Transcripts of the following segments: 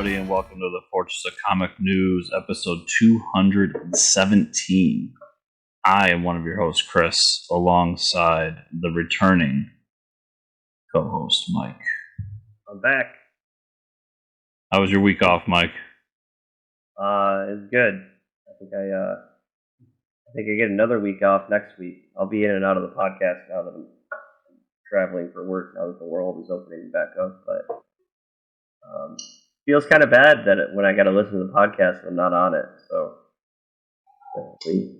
everybody, and welcome to the Fortress of Comic News, episode 217. I am one of your hosts, Chris, alongside the returning co-host, Mike. I'm back. How was your week off, Mike? It's good. I think I get another week off next week. I'll be in and out of the podcast now that I'm traveling for work, now that the world is opening back up, but feels kind of bad that when I got to listen to the podcast, I'm not on it. So it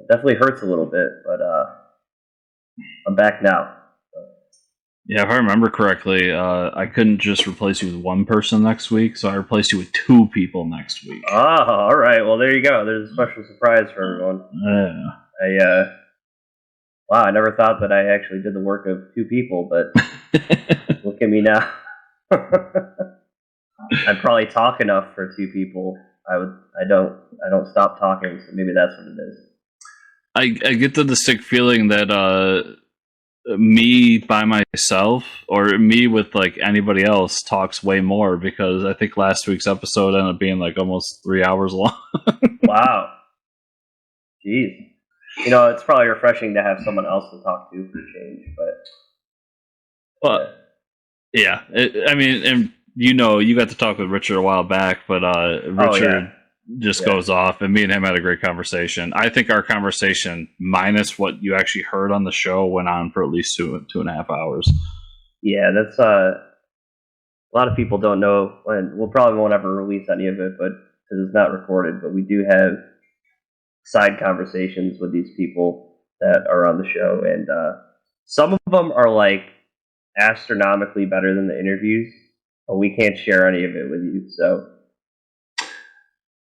definitely hurts a little bit, but I'm back now. Yeah, if I remember correctly, I couldn't just replace you with one person next week, so I replaced you with two people next week. Oh, all right. Well, there you go. There's a special surprise for everyone. Yeah. Wow, I never thought that I actually did the work of two people, but look at me now. I probably talk enough for two people. I don't stop talking, so maybe that's what it is. I get the distinct feeling that me by myself or me with like anybody else talks way more, because I think last week's episode ended up being like almost 3 hours long. Wow. Jeez. You know, it's probably refreshing to have someone else to talk to for a change, but yeah. And you got to talk with Richard a while back, but Richard goes off, and me and him had a great conversation. I think our conversation, minus what you actually heard on the show, went on for at least 2.5 hours. Yeah, that's a lot of people don't know, and we'll probably won't ever release any of it, but because it's not recorded. But we do have side conversations with these people that are on the show, and some of them are like astronomically better than the interviews, but we can't share any of it with you. So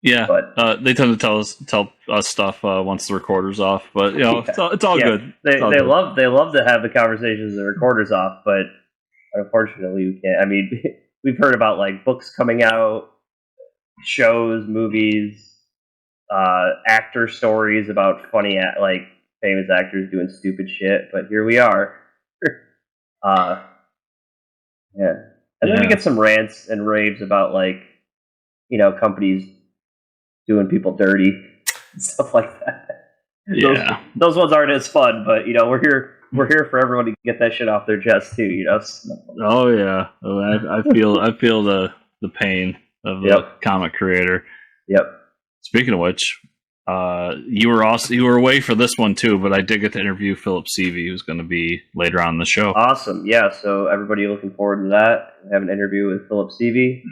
yeah, but they tend to tell us stuff once the recorder's off. But it's all good. They love to have the conversations the recorder's off, but unfortunately we can't. I mean, we've heard about like books coming out, shows, movies, actor stories about funny like famous actors doing stupid shit. But here we are. Yeah. And then we get some rants and raves about like, companies doing people dirty and stuff like that. Yeah. Those ones aren't as fun, but we're here for everyone to get that shit off their chest too, Oh yeah. I feel the pain of the comic creator. Yep. Speaking of which, you were away for this one too, but I did get to interview Philip Seavey, who's going to be later on in the show. Awesome, yeah. So everybody looking forward to that. We have an interview with Philip Seavey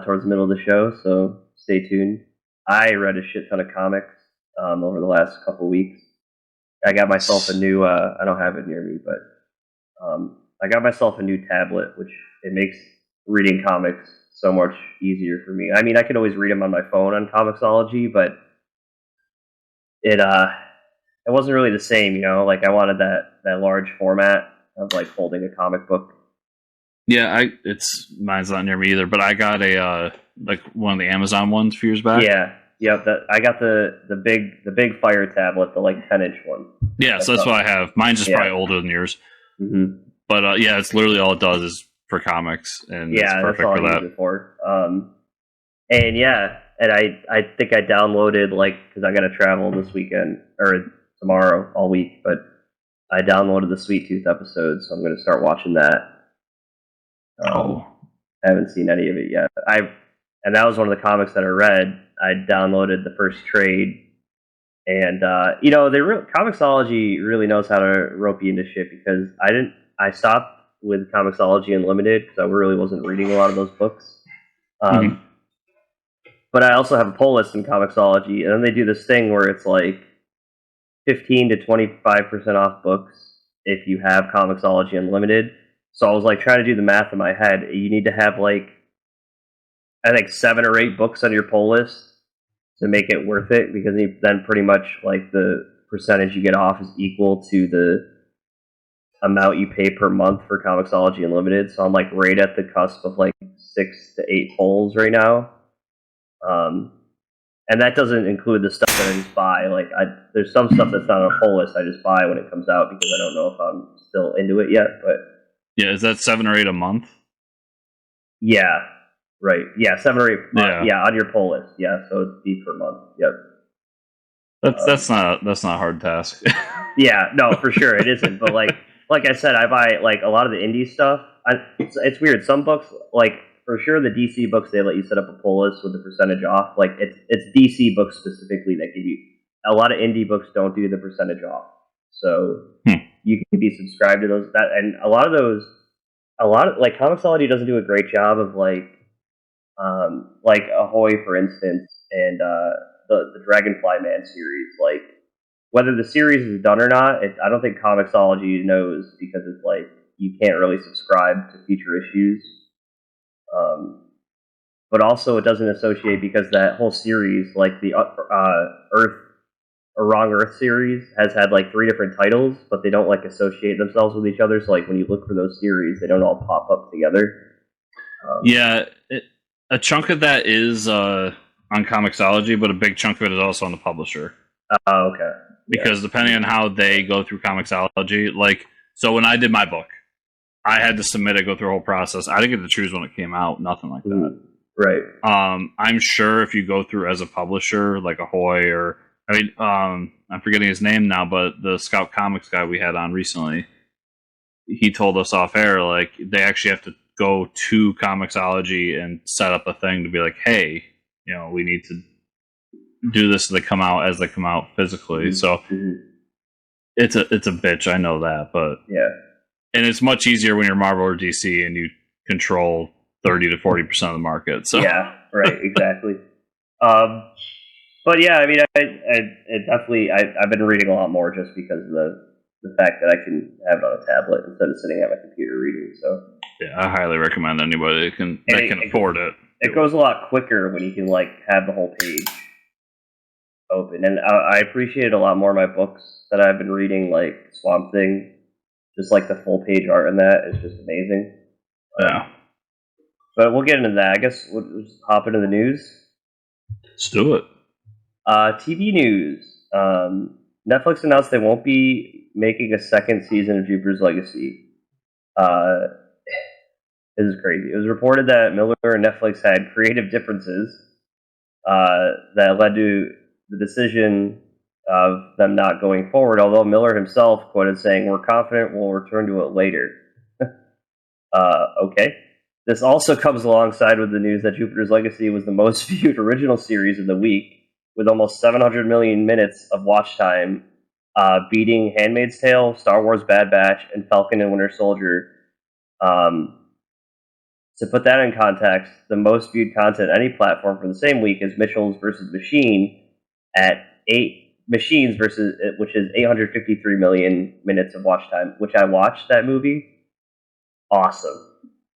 towards the middle of the show, so stay tuned. I read a shit ton of comics over the last couple weeks. I got myself a new. I don't have it near me, but I got myself a new tablet, which it makes reading comics so much easier for me. I mean, I could always read them on my phone on Comixology, but it wasn't really the same, like I wanted that large format of like holding a comic book. Yeah, mine's not near me either, but I got a like one of the Amazon ones a few years back. Yeah, I got the big Fire tablet, the like 10-inch one. Yeah, so that's what I have. Mine's just probably older than yours. Mm-hmm. But it's literally all it does is for comics, and it's perfect that's all for I that. use it for. And I think I downloaded, because I got to travel this weekend or tomorrow all week, but I downloaded the Sweet Tooth episode, so I'm going to start watching that. I haven't seen any of it yet. And that was one of the comics that I read. I downloaded the first trade, and Comixology really knows how to rope you into shit, because I stopped with Comixology Unlimited because I really wasn't reading a lot of those books. But I also have a pull list in Comixology, and then they do this thing where it's like 15 to 25% off books if you have Comixology Unlimited. So I was like trying to do the math in my head. You need to have like, I think 7 or 8 books on your pull list to make it worth it, because then pretty much like the percentage you get off is equal to the amount you pay per month for Comixology Unlimited. So I'm like right at the cusp of like 6 to 8 pulls right now. And that doesn't include the stuff that I just buy. Like, there's some stuff that's not on a pull list I just buy when it comes out, because I don't know if I'm still into it yet. But yeah, is that 7 or 8 a month? Yeah, Right. Yeah, 7 or 8. Yeah. On your pull list. Yeah, so it's D per month. Yep. That's not a hard task. Yeah, no, for sure it isn't. But like I said, I buy like a lot of the indie stuff. It's weird. Some books, like for sure, the DC books they let you set up a pull list with the percentage off. Like it's DC books specifically that give you. A lot of indie books don't do the percentage off, so you can be subscribed to those. And a lot of like Comixology doesn't do a great job of like Ahoy, for instance, and the Dragonfly Man series. Like whether the series is done or not, I don't think Comixology knows because it's like you can't really subscribe to future issues. But also, it doesn't associate because that whole series, like the Earth or Wrong Earth series, has had like 3 different titles, but they don't like associate themselves with each other. So like when you look for those series, they don't all pop up together. A chunk of that is on Comixology, but a big chunk of it is also on the publisher. Oh, okay. Because depending on how they go through Comixology, like, so when I did my book, I had to submit it, go through a whole process. I didn't get to choose when it came out, nothing like that. Right. I'm sure if you go through as a publisher, like Ahoy or, I'm forgetting his name now, but the Scout Comics guy we had on recently, he told us off air, like, they actually have to go to Comixology and set up a thing to be like, hey, we need to do this so they come out as they come out physically. So it's a bitch, I know that, but yeah. And it's much easier when you're Marvel or DC and you control 30 to 40% of the market. So yeah, right, exactly. But yeah, I mean, I've been reading a lot more just because of the fact that I can have it on a tablet instead of sitting at my computer reading. So yeah, I highly recommend anybody that can afford it. It goes a lot quicker when you can like have the whole page open, and I appreciate it a lot more in my books that I've been reading, like Swamp Thing. Just like the full page art in that is just amazing. Yeah. But we'll get into that. I guess we'll just hop into the news. Let's do it. TV news. Netflix announced they won't be making a second season of Jupiter's Legacy. This is crazy. It was reported that Miller and Netflix had creative differences that led to the decision of them not going forward, although Miller himself quoted saying, "We're confident we'll return to it later." Okay. This also comes alongside with the news that Jupiter's Legacy was the most viewed original series of the week, with almost 700 million minutes of watch time, beating Handmaid's Tale, Star Wars Bad Batch, and Falcon and Winter Soldier. To put that in context, the most viewed content any platform for the same week is Mitchell's vs. Machine at 8 Machines versus, which is 853 million minutes of watch time, which I watched that movie. Awesome.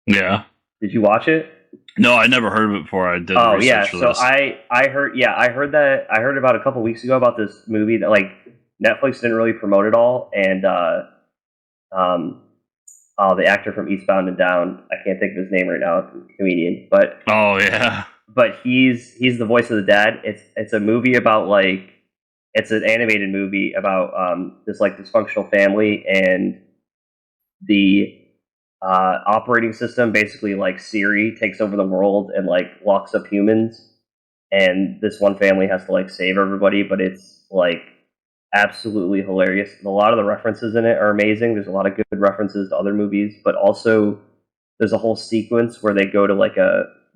Yeah. Did you watch it? No, I never heard of it before. I did. Oh yeah, so I heard about a couple weeks ago about this movie that like Netflix didn't really promote at all, and the actor from Eastbound and Down, I can't think of his name right now, comedian, but oh yeah, but he's the voice of the dad. It's a movie about like. It's an animated movie about this like dysfunctional family, and the operating system, basically like Siri, takes over the world and like locks up humans, and this one family has to like save everybody. But it's like absolutely hilarious. A lot of the references in it are amazing. There's a lot of good references to other movies, but also there's a whole sequence where they go to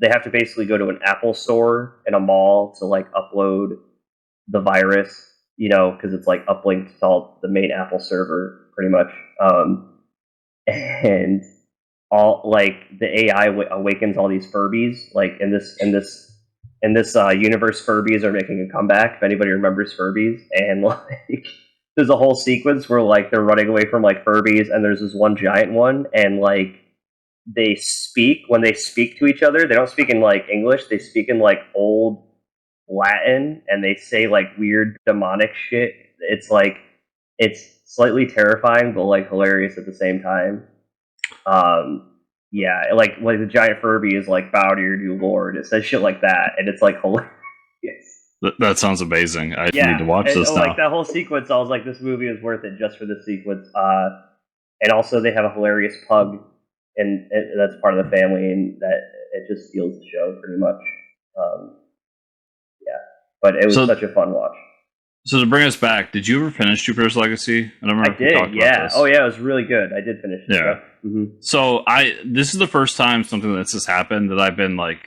they have to basically go to an Apple store in a mall to like upload the virus, because it's like uplinked to all the main Apple server, pretty much. And all like the AI awakens all these Furbies. Like in this universe, Furbies are making a comeback. If anybody remembers Furbies, and like there's a whole sequence where like they're running away from like Furbies, and there's this one giant one, and like when they speak to each other, they don't speak in like English. They speak in like old Latin, and they say like weird demonic shit. It's like it's slightly terrifying but like hilarious at the same time. Yeah, like the giant Furby is like, "Bow to your new lord." It says shit like that, and it's like hilarious. That sounds amazing. I need to watch this now. Like that whole sequence, I was like, this movie is worth it just for this sequence. And also they have a hilarious pug, and that's part of the family, and that it just steals the show pretty much. Yeah, but it was such a fun watch. So to bring us back, did you ever finish Jupiter's Legacy? I don't remember if we talked about this. Oh yeah, it was really good. I did finish it. Yeah. Mm-hmm. So this is the first time something like this has happened that I've been like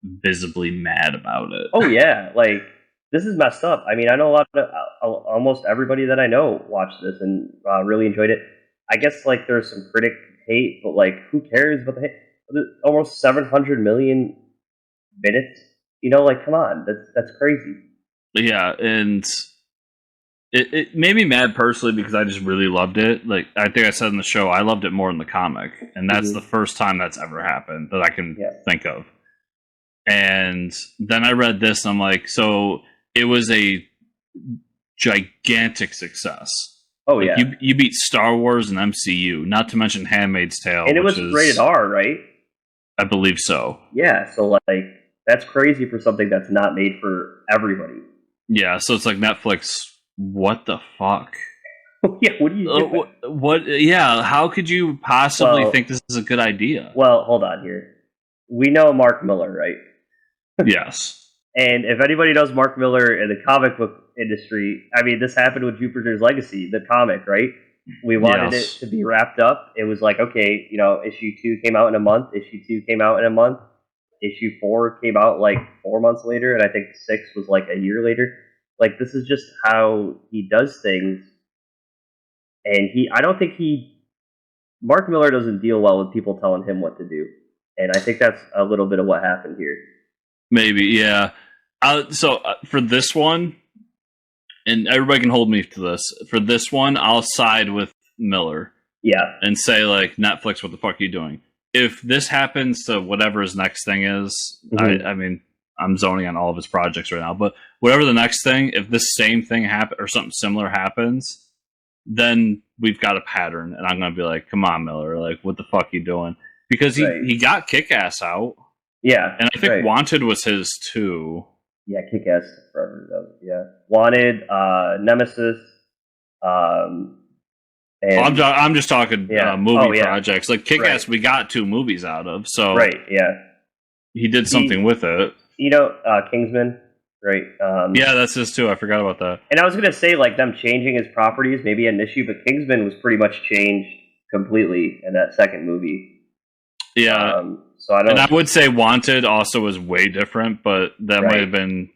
visibly mad about it. Oh yeah, like this is messed up. I mean, I know a lot of almost everybody that I know watched this and really enjoyed it. I guess like there's some critic hate, but like who cares about the hate? Almost 700 million minutes. You know, like come on, that's crazy. Yeah, and it made me mad personally because I just really loved it. Like I think I said in the show, I loved it more in the comic, and that's the first time that's ever happened that I can think of. And then I read this, and I'm like, so it was a gigantic success. Oh like, yeah, you beat Star Wars and MCU, not to mention Handmaid's Tale, and it was rated R, right? I believe so. Yeah, so like that's crazy for something that's not made for everybody. Yeah, so it's like Netflix. What the fuck? Yeah, what do you do? What? Yeah, how could you possibly think this is a good idea? Well, hold on here. We know Mark Miller, right? Yes. And if anybody knows Mark Miller in the comic book industry, I mean, this happened with Jupiter's Legacy, the comic, right? We wanted it to be wrapped up. It was like, okay, you know, issue 2 came out in a month. Issue 2 came out in a month. Issue 4 came out like 4 months later, and I think 6 was like a year later. Like, this is just how he does things. And Mark Miller doesn't deal well with people telling him what to do. And I think that's a little bit of what happened here. Maybe, yeah. So for this one, and everybody can hold me to this, for this one, I'll side with Miller. Yeah. And say, like, Netflix, what the fuck are you doing? If this happens to whatever his next thing is, I mean, I'm zoning on all of his projects right now, but whatever the next thing, if this same thing happens or something similar happens, then we've got a pattern, and I'm going to be like, come on, Miller, like, what the fuck are you doing? Because he got Kick-Ass out. Yeah. And I think Wanted was his too. Yeah, Kick-Ass forever ago. Yeah. Wanted, Nemesis, and I'm just talking movie projects. Like Kick-Ass, we got 2 movies out of, so he did something with it. You know, Kingsman, right? Yeah, that's his too. I forgot about that. And I was going to say, like, them changing his properties, maybe an issue, but Kingsman was pretty much changed completely in that second movie. Yeah. So I don't. And I would say Wanted also was way different, but that might have been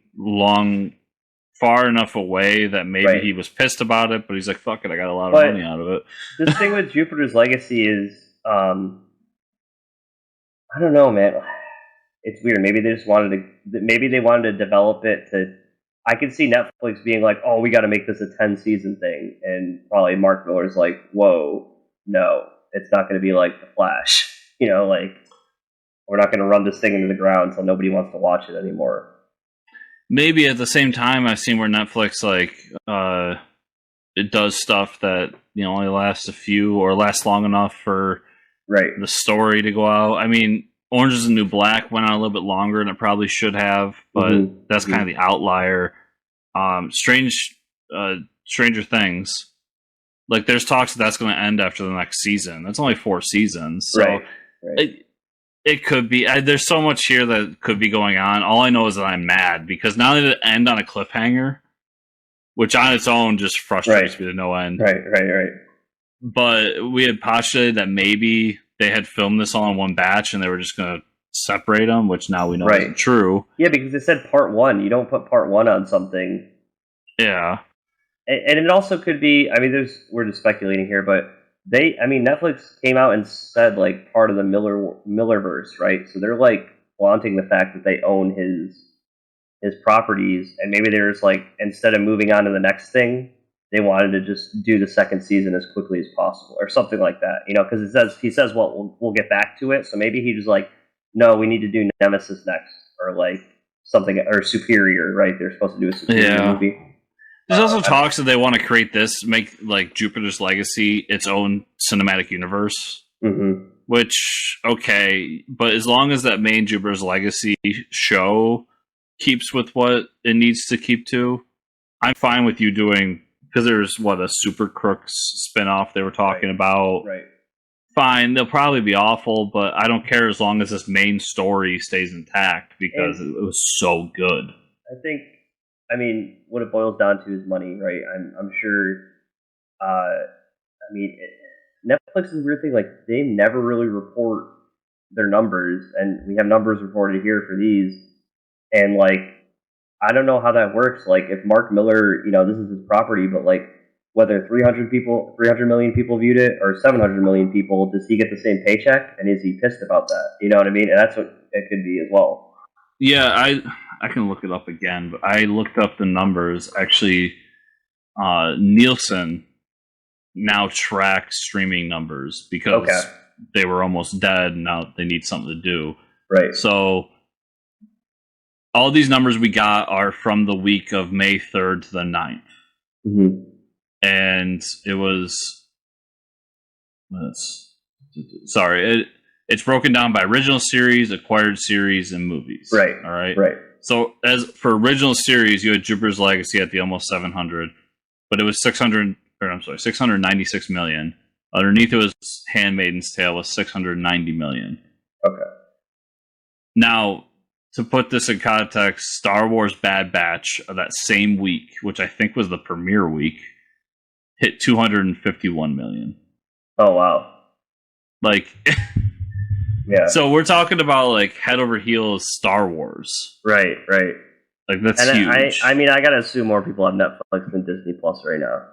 far enough away that maybe he was pissed about it, but he's like, fuck it, I got a lot of money out of it. This thing with Jupiter's Legacy is, I don't know, man. It's weird. Maybe they just wanted to develop it to. I could see Netflix being like, oh, we got to make this a 10-season thing. And probably Mark Miller's like, whoa, no, it's not going to be like The Flash. You know, like, we're not going to run this thing into the ground so nobody wants to watch it anymore. Maybe at the same time, I've seen where Netflix, like, it does stuff that, you know, only lasts a few or lasts long enough for the story to go out. I mean, Orange is the New Black went on a little bit longer than it probably should have, but that's kind of the outlier. Stranger Things, like, there's talks that's going to end after the next season. That's only 4 seasons, so it could be. There's so much here that could be going on. All I know is that I'm mad because not only did it end on a cliffhanger, which on its own just frustrates me to no end. Right. But we had postulated that maybe they had filmed this all in one batch and they were just going to separate them, which now we know isn't true. Yeah, because it said part 1. You don't put part 1 on something. Yeah. And it also could be, I mean, we're just speculating here, but Netflix came out and said, like, part of the Millerverse, right? So they're, like, flaunting the fact that they own his properties, and maybe there's, like, instead of moving on to the next thing, they wanted to just do the second season as quickly as possible, or something like that, you know, because he says, well, we'll get back to it, so maybe he was like, no, we need to do Nemesis next, or, like, something, or Superior, right? They're supposed to do a Superior movie. There's also talks that they want to create this, make, like, Jupiter's Legacy its own cinematic universe. Which, okay, but as long as that main Jupiter's Legacy show keeps with what it needs to keep to, I'm fine with you doing, because there's, a Super Crooks spinoff they were talking about. Right. fine. They'll probably be awful, but I don't care as long as this main story stays intact because it was so good. I mean, what it boils down to is money, right? I'm sure. I mean, Netflix is a weird thing. Like, they never really report their numbers, and we have numbers reported here for these. And like, I don't know how that works. Like, if Mark Miller, this is his property, but like, whether 300 million people viewed it or 700 million people, does he get the same paycheck? And is he pissed about that? You know what I mean? And that's what it could be as well. Yeah, I can look it up again, but I looked up the numbers. Actually, Nielsen now tracks streaming numbers because they were almost dead. And now they need something to do. Right. So all these numbers we got are from the week of May 3rd to the 9th. Mm-hmm. And it was, it's broken down by original series, acquired series, and movies. Right. All right. Right. So as for original series, you had Jupiter's Legacy at the almost 700, but it was 696 million. Underneath it was Handmaid's Tale with 690 million. Okay. Now, to put this in context, Star Wars Bad Batch of that same week, which I think was the premiere week, hit 251 million. Oh, wow. Like, yeah. So we're talking about like head over heels Star Wars. Right. Like, that's huge. I mean, I gotta assume more people have Netflix than Disney Plus right now.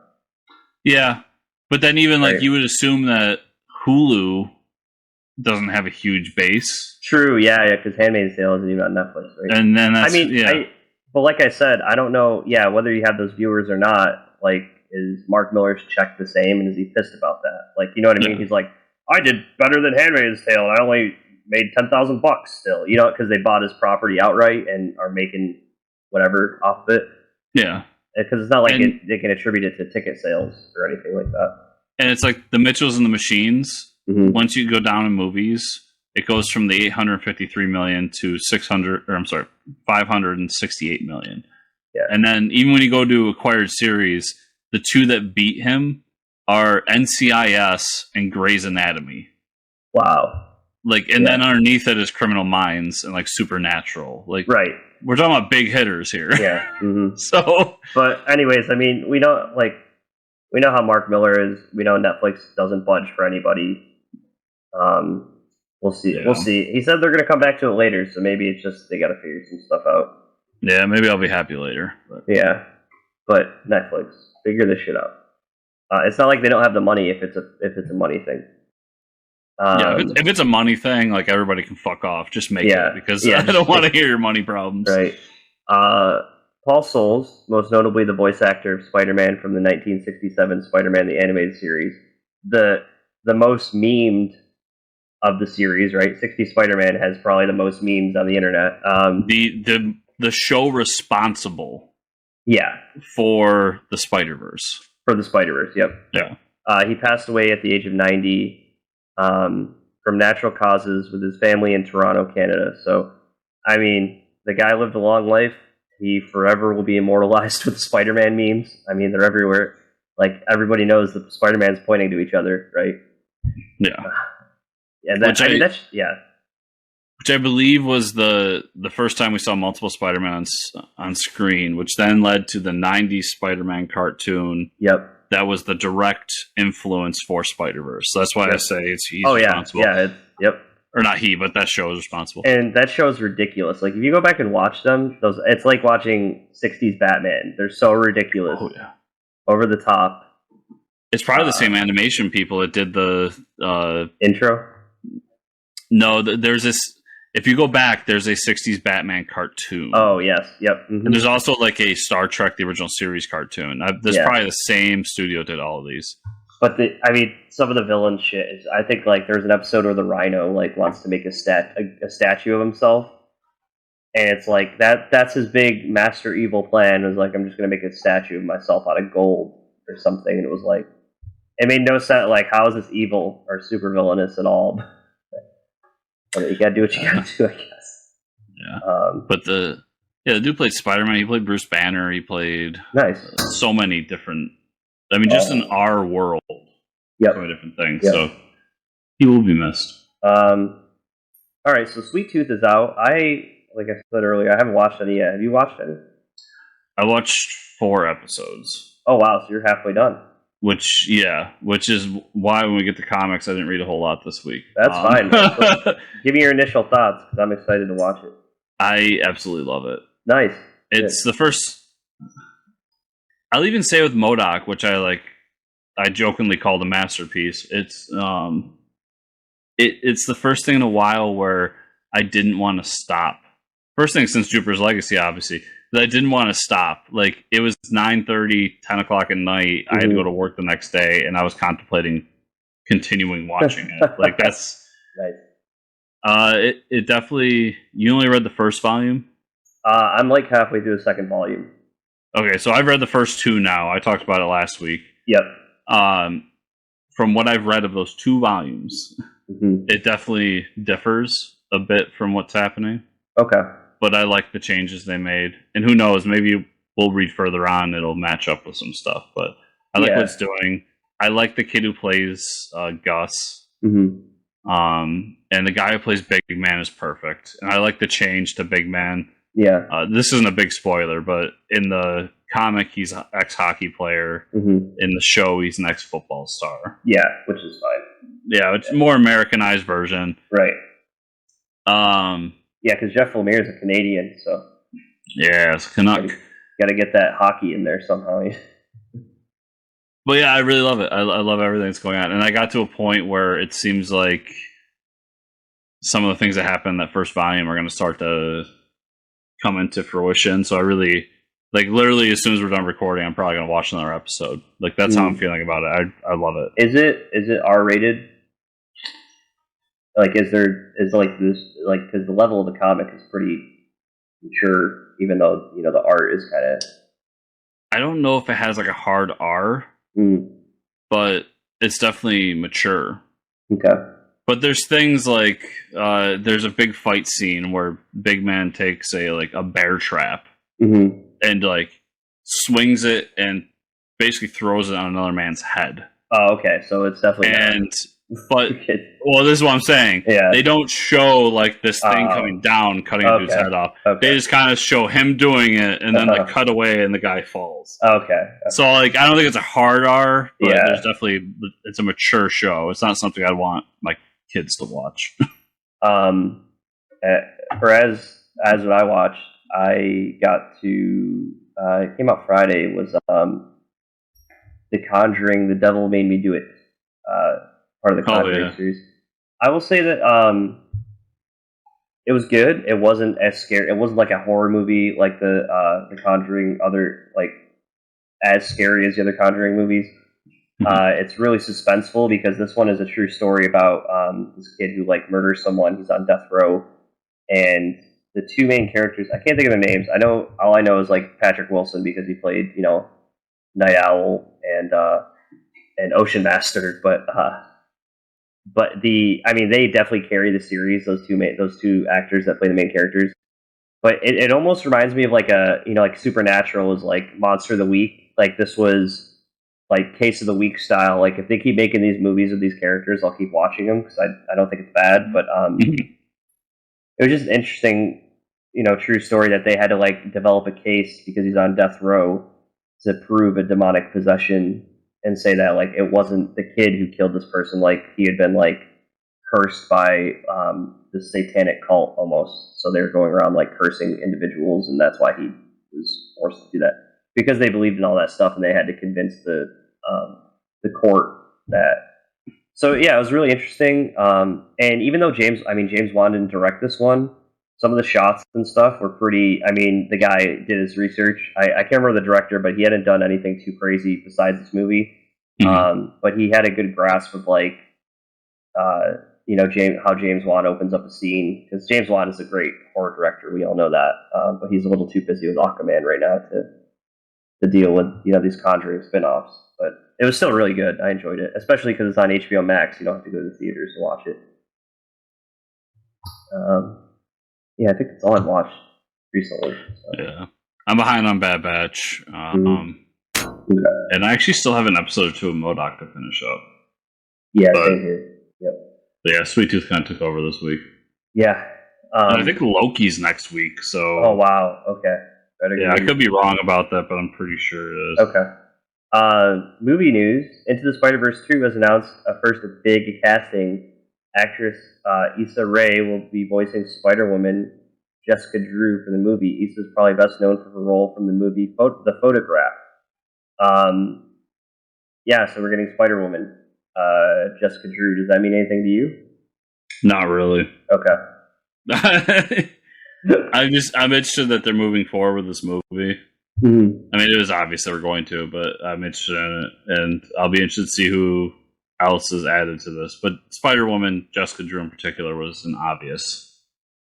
Yeah. But then even like you would assume that Hulu doesn't have a huge base. True, yeah, because Handmaid's Tale isn't even on Netflix, right? And then that's, but like I said, I don't know, whether you have those viewers or not, like, is Mark Miller's check the same, and is he pissed about that? Like, you know what I mean? He's like, I did better than Handmaid's Tale, and I only made $10,000 still, because they bought his property outright and are making whatever off of it. Yeah. Because it's not like they can attribute it to ticket sales or anything like that. And it's like the Mitchells and the Machines. Mm-hmm. Once you go down in movies, it goes from the 853 million to 568 million. Yeah. And then even when you go to acquired series, the two that beat him are NCIS and Grey's Anatomy. Wow. Like, and then underneath it is Criminal Minds and like Supernatural. Like, right. We're talking about big hitters here. Yeah. Mm-hmm. So, but anyways, I mean, we know how Mark Miller is. We know Netflix doesn't budge for anybody. We'll see. Yeah. We'll see. He said they're going to come back to it later, so maybe it's just they got to figure some stuff out. Yeah, maybe I'll be happy later. Yeah, but Netflix, figure this shit out. It's not like they don't have the money if it's a money thing. If it's a money thing, like, everybody can fuck off. Just make it, because I don't want to hear your money problems. Right. Paul Soles, most notably the voice actor of Spider-Man from the 1967 Spider-Man the Animated Series, the most memed of the series, right? 60 Spider-Man has probably the most memes on the internet. The show responsible, for the Spider-Verse. For the Spider-Verse, yep. Yeah. He passed away at the age of 90 from natural causes with his family in Toronto, Canada. So, I mean, the guy lived a long life. He forever will be immortalized with Spider-Man memes. I mean, they're everywhere. Like, everybody knows that Spider-Man's pointing to each other, right? Yeah. And which I believe was the first time we saw multiple Spider-Man on screen, which then led to the 90s Spider-Man cartoon. Yep. That was the direct influence for Spider-Verse. So that's why I say he's responsible. Yep. Or not he, but that show is responsible. And that show is ridiculous. Like, if you go back and watch them, it's like watching 60s Batman. They're so ridiculous. Oh, yeah. Over the top. It's probably the same animation people that did the... intro? No, there's this... If you go back, there's a 60s Batman cartoon. Oh, yes. Yep. Mm-hmm. And there's also like a Star Trek, the original series cartoon. There's probably the same studio did all of these. But some of the villain shit is, I think, like, there's an episode where the Rhino, like, wants to make a statue of himself. And it's like, that's his big master evil plan. It was like, I'm just going to make a statue of myself out of gold or something. And it was like, it made no sense. Like, how is this evil or super villainous at all? But you gotta do what you gotta do, I guess. Yeah. But the dude played Spider-Man. He played Bruce Banner. He played so many different. I mean, just in our world, so many different things. Yep. So He will be missed. All right, so Sweet Tooth is out. Like I said earlier, I haven't watched any yet. Have you watched any? I watched 4 episodes. Oh wow, so you're halfway done. Which is why when we get to comics, I didn't read a whole lot this week. That's fine. So give me your initial thoughts, because I'm excited to watch it. I absolutely love it. Nice. It's the first. I'll even say with MODOK, which I jokingly call the masterpiece. It's it's the first thing in a while where I didn't want to stop. First thing since Jupiter's Legacy, obviously, that I didn't want to stop. Like, it was 9:30, 10 o'clock at night. I had to go to work the next day, and I was contemplating continuing watching it. Like, that's nice. It definitely. You only read the first volume? I'm like halfway through the second volume. Okay, so I've read the first 2 now. I talked about it last week. Yep. From what I've read of those 2 volumes, it definitely differs a bit from what's happening. Okay. But I like the changes they made. And who knows, maybe we'll read further on, it'll match up with some stuff. But I like what it's doing. I like the kid who plays Gus. Mm-hmm. And the guy who plays Big Man is perfect. And I like the change to Big Man. Yeah. This isn't a big spoiler, but in the comic, he's an ex-hockey player. Mm-hmm. In the show, he's an ex-football star. Yeah, which is fine. Yeah, it's more Americanized version. Right. Yeah, because Jeff Lemire is a Canadian, so... Yeah, it's Canuck. Got to get that hockey in there somehow. But yeah, I really love it. I love everything that's going on. And I got to a point where it seems like some of the things that happened in that first volume are going to start to come into fruition. So I really, literally as soon as we're done recording, I'm probably going to watch another episode. Like, that's how I'm feeling about it. I love it. Is it R-rated? Like, because the level of the comic is pretty mature, even though, the art is kind of... I don't know if it has a hard R, but it's definitely mature. Okay. But there's things like there's a big fight scene where Big Man takes a bear trap and swings it and basically throws it on another man's head. Oh, okay. So it's definitely well, this is what I'm saying. Yeah. They don't show this thing coming down, cutting a dude's head off. Okay. They just kind of show him doing it, and then cut away, and the guy falls. Okay. So I don't think it's a hard R, but there's definitely it's a mature show. It's not something I'd want my kids to watch. For as what I watched, I got to it came out Friday, was The Conjuring, The Devil Made Me Do It, part of the Conjuring series. I will say that it was good. It wasn't as scary. It wasn't like a horror movie like the Conjuring as scary as the other Conjuring movies. It's really suspenseful because this one is a true story about this kid who murders someone. He's on death row, and the 2 main characters, I can't think of their names. All I know is Patrick Wilson, because he played Night Owl and Ocean Master, but they definitely carry the series. Those two actors that play the main characters. But it almost reminds me of Supernatural is Monster of the Week. This was Case of the Week style. If they keep making these movies with these characters, I'll keep watching them because I don't think it's bad. But it was just an interesting, true story that they had to develop a case because he's on death row to prove a demonic possession and say that it wasn't the kid who killed this person. He had been cursed by the satanic cult almost. So they were going around cursing individuals, and that's why he was forced to do that, because they believed in all that stuff and they had to convince the court that. So yeah, it was really interesting. And even though James Wan didn't direct this one, some of the shots and stuff were pretty. The guy did his research. I can't remember the director, but he hadn't done anything too crazy besides this movie. But he had a good grasp of how James Wan opens up a scene, because James Wan is a great horror director. We all know that, but he's a little too busy with Aquaman right now to deal with these Conjuring spinoffs. But it was still really good. I enjoyed it, especially because it's on HBO Max. You don't have to go to the theaters to watch it. Yeah, I think that's all I've watched recently. So. Yeah, I'm behind on Bad Batch, and I actually still have an episode or 2 of MODOK to finish up. Yeah, same here. Yep. But yeah, Sweet Tooth kind of took over this week. Yeah. And I think Loki's next week. So. Oh wow. Okay. Yeah, I could be wrong about that, but I'm pretty sure it is. Okay. Movie news: Into the Spider-Verse 2 has announced a first big casting. Actress Issa Rae will be voicing Spider-Woman Jessica Drew for the movie. Issa is probably best known for her role from the movie The Photograph. Yeah, so we're getting Spider-Woman Jessica Drew. Does that mean anything to you? Not really. Okay. I'm interested that they're moving forward with this movie. Mm-hmm. I mean, it was obvious they were going to, but I'm interested in it, and I'll be interested to see who else is added to this. But Spider-Woman, Jessica Drew in particular, was an obvious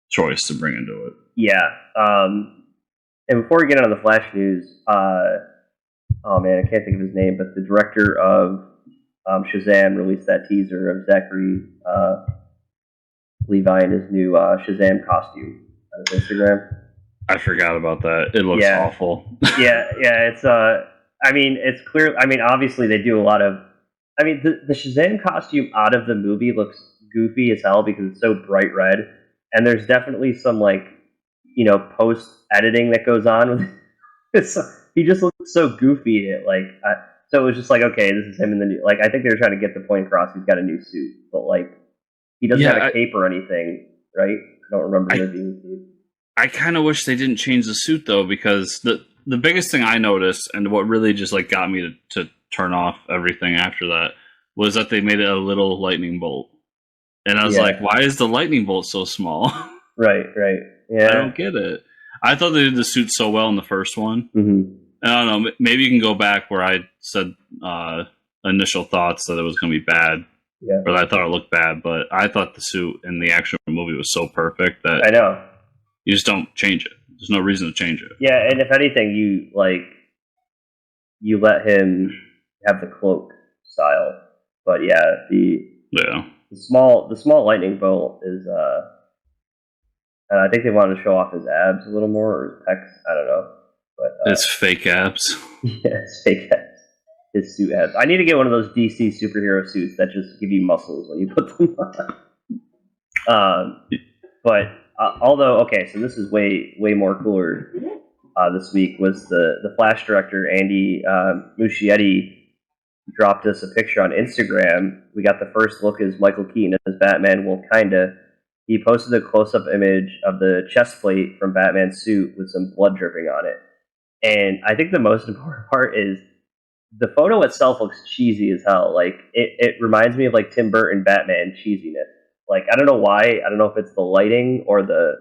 choice to bring into it. Yeah. And before we get on the Flash news, oh man, I can't think of his name, but the director of Shazam released that teaser of Zachary Levi in his new Shazam costume on his Instagram. I forgot about that. It looks awful. yeah. It's I mean, it's clear. I mean, obviously they do a lot of. I mean, the Shazam costume out of the movie looks goofy as hell because it's so bright red, and there's definitely some post editing that goes on with. He just looks so goofy. So it was just like, okay, this is him in the new. I think they were trying to get the point across. He's got a new suit, but he doesn't have a cape or anything, right? I don't remember there being a cape. I kind of wish they didn't change the suit though, because the biggest thing I noticed and what really just got me to turn off everything after that was that they made it a little lightning bolt, and I was like, why is the lightning bolt so small? Right. Yeah, I don't get it. I thought they did the suit so well in the first one. Mm-hmm. I don't know. Maybe you can go back where I said initial thoughts that it was going to be bad. Yeah. Or that I thought it looked bad, but I thought the suit in the actual movie was so perfect that I know you just don't change it. There's no reason to change it. Yeah, and if anything, you let him have the cloak style. But yeah, the small lightning bolt is I think they wanted to show off his abs a little more, or his pecs. I don't know, but it's fake abs. Yeah, it's fake abs. His suit abs. I need to get one of those DC superhero suits that just give you muscles when you put them on. But although, okay, so this is way more cooler. This week was the Flash director Andy Muschietti dropped us a picture on Instagram. We got the first look as Michael Keaton as Batman. Well, kinda. He posted a close-up image of the chest plate from Batman's suit with some blood dripping on it. And I think the most important part is the photo itself looks cheesy as hell. It reminds me of Tim Burton Batman cheesiness. I don't know why. I don't know if it's the lighting or the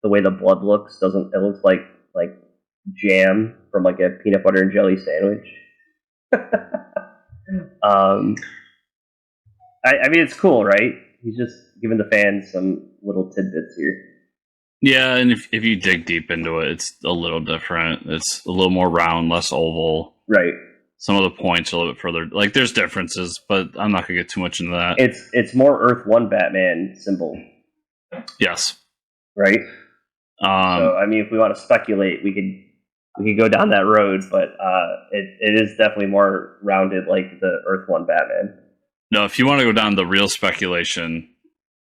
way the blood looks. It looks like jam from a peanut butter and jelly sandwich. I mean, it's cool, right? He's just giving the fans some little tidbits here. Yeah, and if you dig deep into it, it's a little different. It's a little more round, less oval. Right. Some of the points are a little bit further. There's differences, but I'm not going to get too much into that. It's more Earth 1 Batman symbol. Yes. Right? So, I mean, if we want to speculate, we could go down that road, but it is definitely more rounded like the Earth 1 Batman. No, if you want to go down the real speculation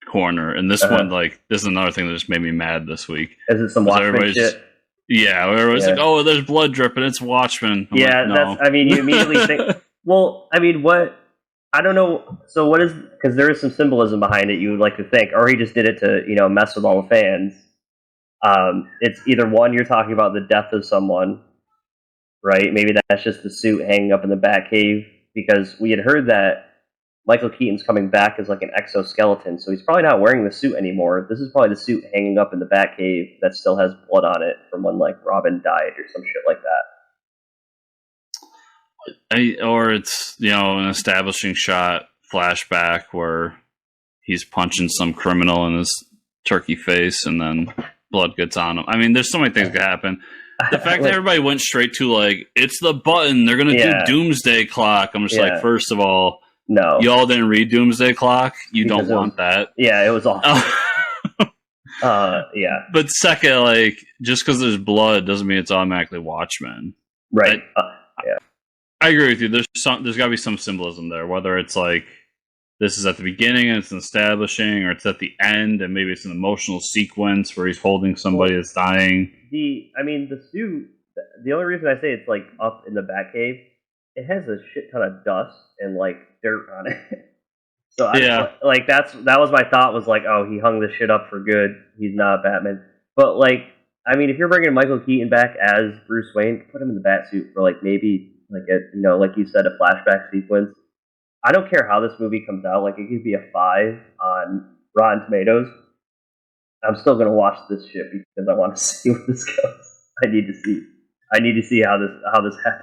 corner, and this one, this is another thing that just made me mad this week. Is it some Watchmen shit? Yeah, everybody's like, oh, there's blood dripping, it's Watchmen. I'm like, no. I mean, you immediately think, well, I mean, what, I don't know, so what is, because there is some symbolism behind it, you would like to think, or he just did it to, mess with all the fans. It's either one, you're talking about the death of someone, right? Maybe that's just the suit hanging up in the Batcave, because we had heard that Michael Keaton's coming back as an exoskeleton, so he's probably not wearing the suit anymore. This is probably the suit hanging up in the Batcave that still has blood on it from when Robin died or some shit like that. Or it's an establishing shot flashback where he's punching some criminal in his turkey face and then blood gets on him. I mean, there's so many things that could happen. The fact that everybody went straight to it's the button, they're gonna do Doomsday Clock. I'm just first of all, no. Y'all didn't read Doomsday Clock? You don't want that. Yeah, it was awful. Yeah. But second, just because there's blood doesn't mean it's automatically Watchmen. Right. I agree with you. There's got to be some symbolism there, whether it's this is at the beginning and it's an establishing, or it's at the end and maybe it's an emotional sequence where he's holding somebody that's dying. The suit. The only reason I say it's like up in the Batcave, it has a shit ton of dust and like dirt on it. So like that was my thought, was like, oh, he hung this shit up for good. He's not Batman. But like, I mean, if you're bringing Michael Keaton back as Bruce Wayne, put him in the bat suit for like maybe like a like you said, a flashback sequence. I don't care how this movie comes out. Like, it could be a 5 on Rotten Tomatoes. I'm still gonna watch this shit because I want to see where this goes. I need to see how this happens.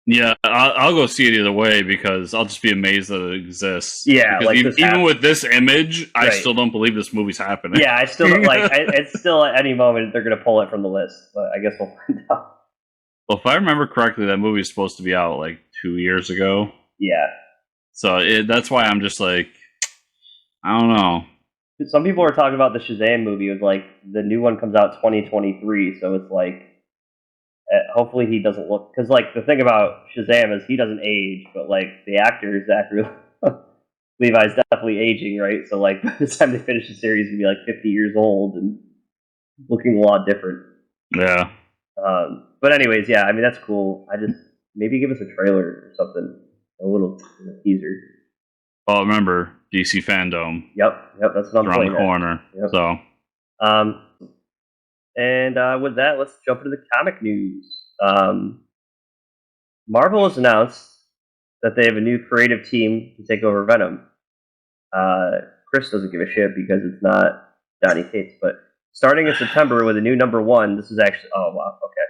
Yeah, I'll go see it either way because I'll just be amazed that it exists. Yeah, like even with this image, I still don't believe this movie's happening. Yeah, I still don't, like. It's still at any moment they're gonna pull it from the list, but I guess we'll find out. Well, if I remember correctly, that movie is supposed to be out like 2 years ago. Yeah. So that's why I'm just like, I don't know. Some people are talking about the Shazam movie. It was like the new one comes out 2023, so it's like. Hopefully he doesn't look, because like the thing about Shazam is he doesn't age, but like the actor Zachary Levi's definitely aging, right? So like by the time they finish the series, he'll be like 50 years old and looking a lot different. Yeah. But anyways, yeah, I mean that's cool. I just maybe give us a trailer or something, a little teaser. Well, remember DC Fandom. Yep, that's what I'm around the corner. Yep. So. And with that, let's jump into the comic news. Marvel has announced that they have a new creative team to take over Venom. Chris doesn't give a shit because it's not Donny Cates, but starting in September with a new #1, this is actually... Oh, wow, okay.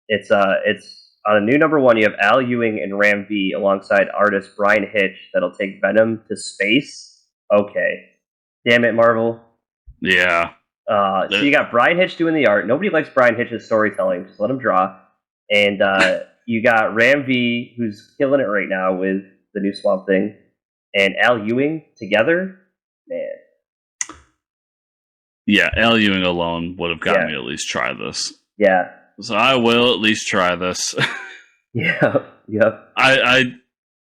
It's on a new #1, you have Al Ewing and Ram V alongside artist Brian Hitch that'll take Venom to space. Okay. Damn it, Marvel. Yeah. So you got Brian Hitch doing the art. Nobody likes Brian Hitch's storytelling. Just let him draw. And you got Ram V, who's killing it right now with the new Swamp Thing, and Al Ewing together. Man. Yeah, Al Ewing alone would have gotten me to at least try this. Yeah. So I will at least try this. Yep.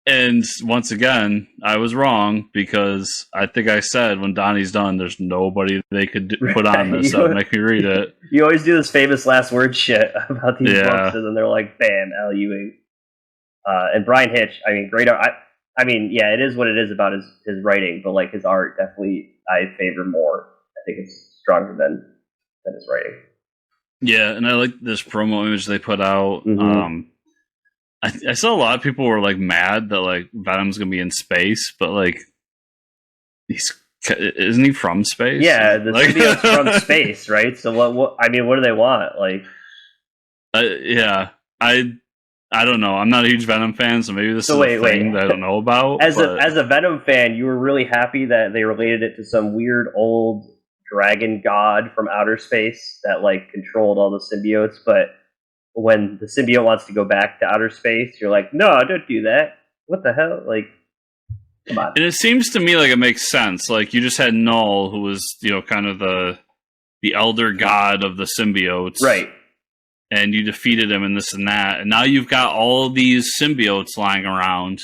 And once again, I was wrong because I think I said when Donnie's done, there's nobody they could put on this that would make me read it. You always do this famous last word shit about these books, and then they're like, bam, Al Ewing. And Brian Hitch, I mean, great art. I mean, yeah, it is what it is about his writing, but like his art, definitely I favor more. I think it's stronger than his writing. Yeah, and I like this promo image they put out. Mm-hmm. I saw a lot of people were like mad that like Venom's gonna be in space, but like isn't he from space? Yeah, the symbiote's from space, right? So what? I mean, what do they want? Like, yeah, I don't know. I'm not a huge Venom fan, so maybe this is a thing that I don't know about. As a Venom fan, you were really happy that they related it to some weird old dragon god from outer space that like controlled all the symbiotes, but when the symbiote wants to go back to outer space, you're like, no, don't do that. What the hell? Like, come on. And it seems to me like it makes sense. Like, you just had Null, who was, kind of the elder god of the symbiotes. Right. And you defeated him and this and that. And now you've got all these symbiotes lying around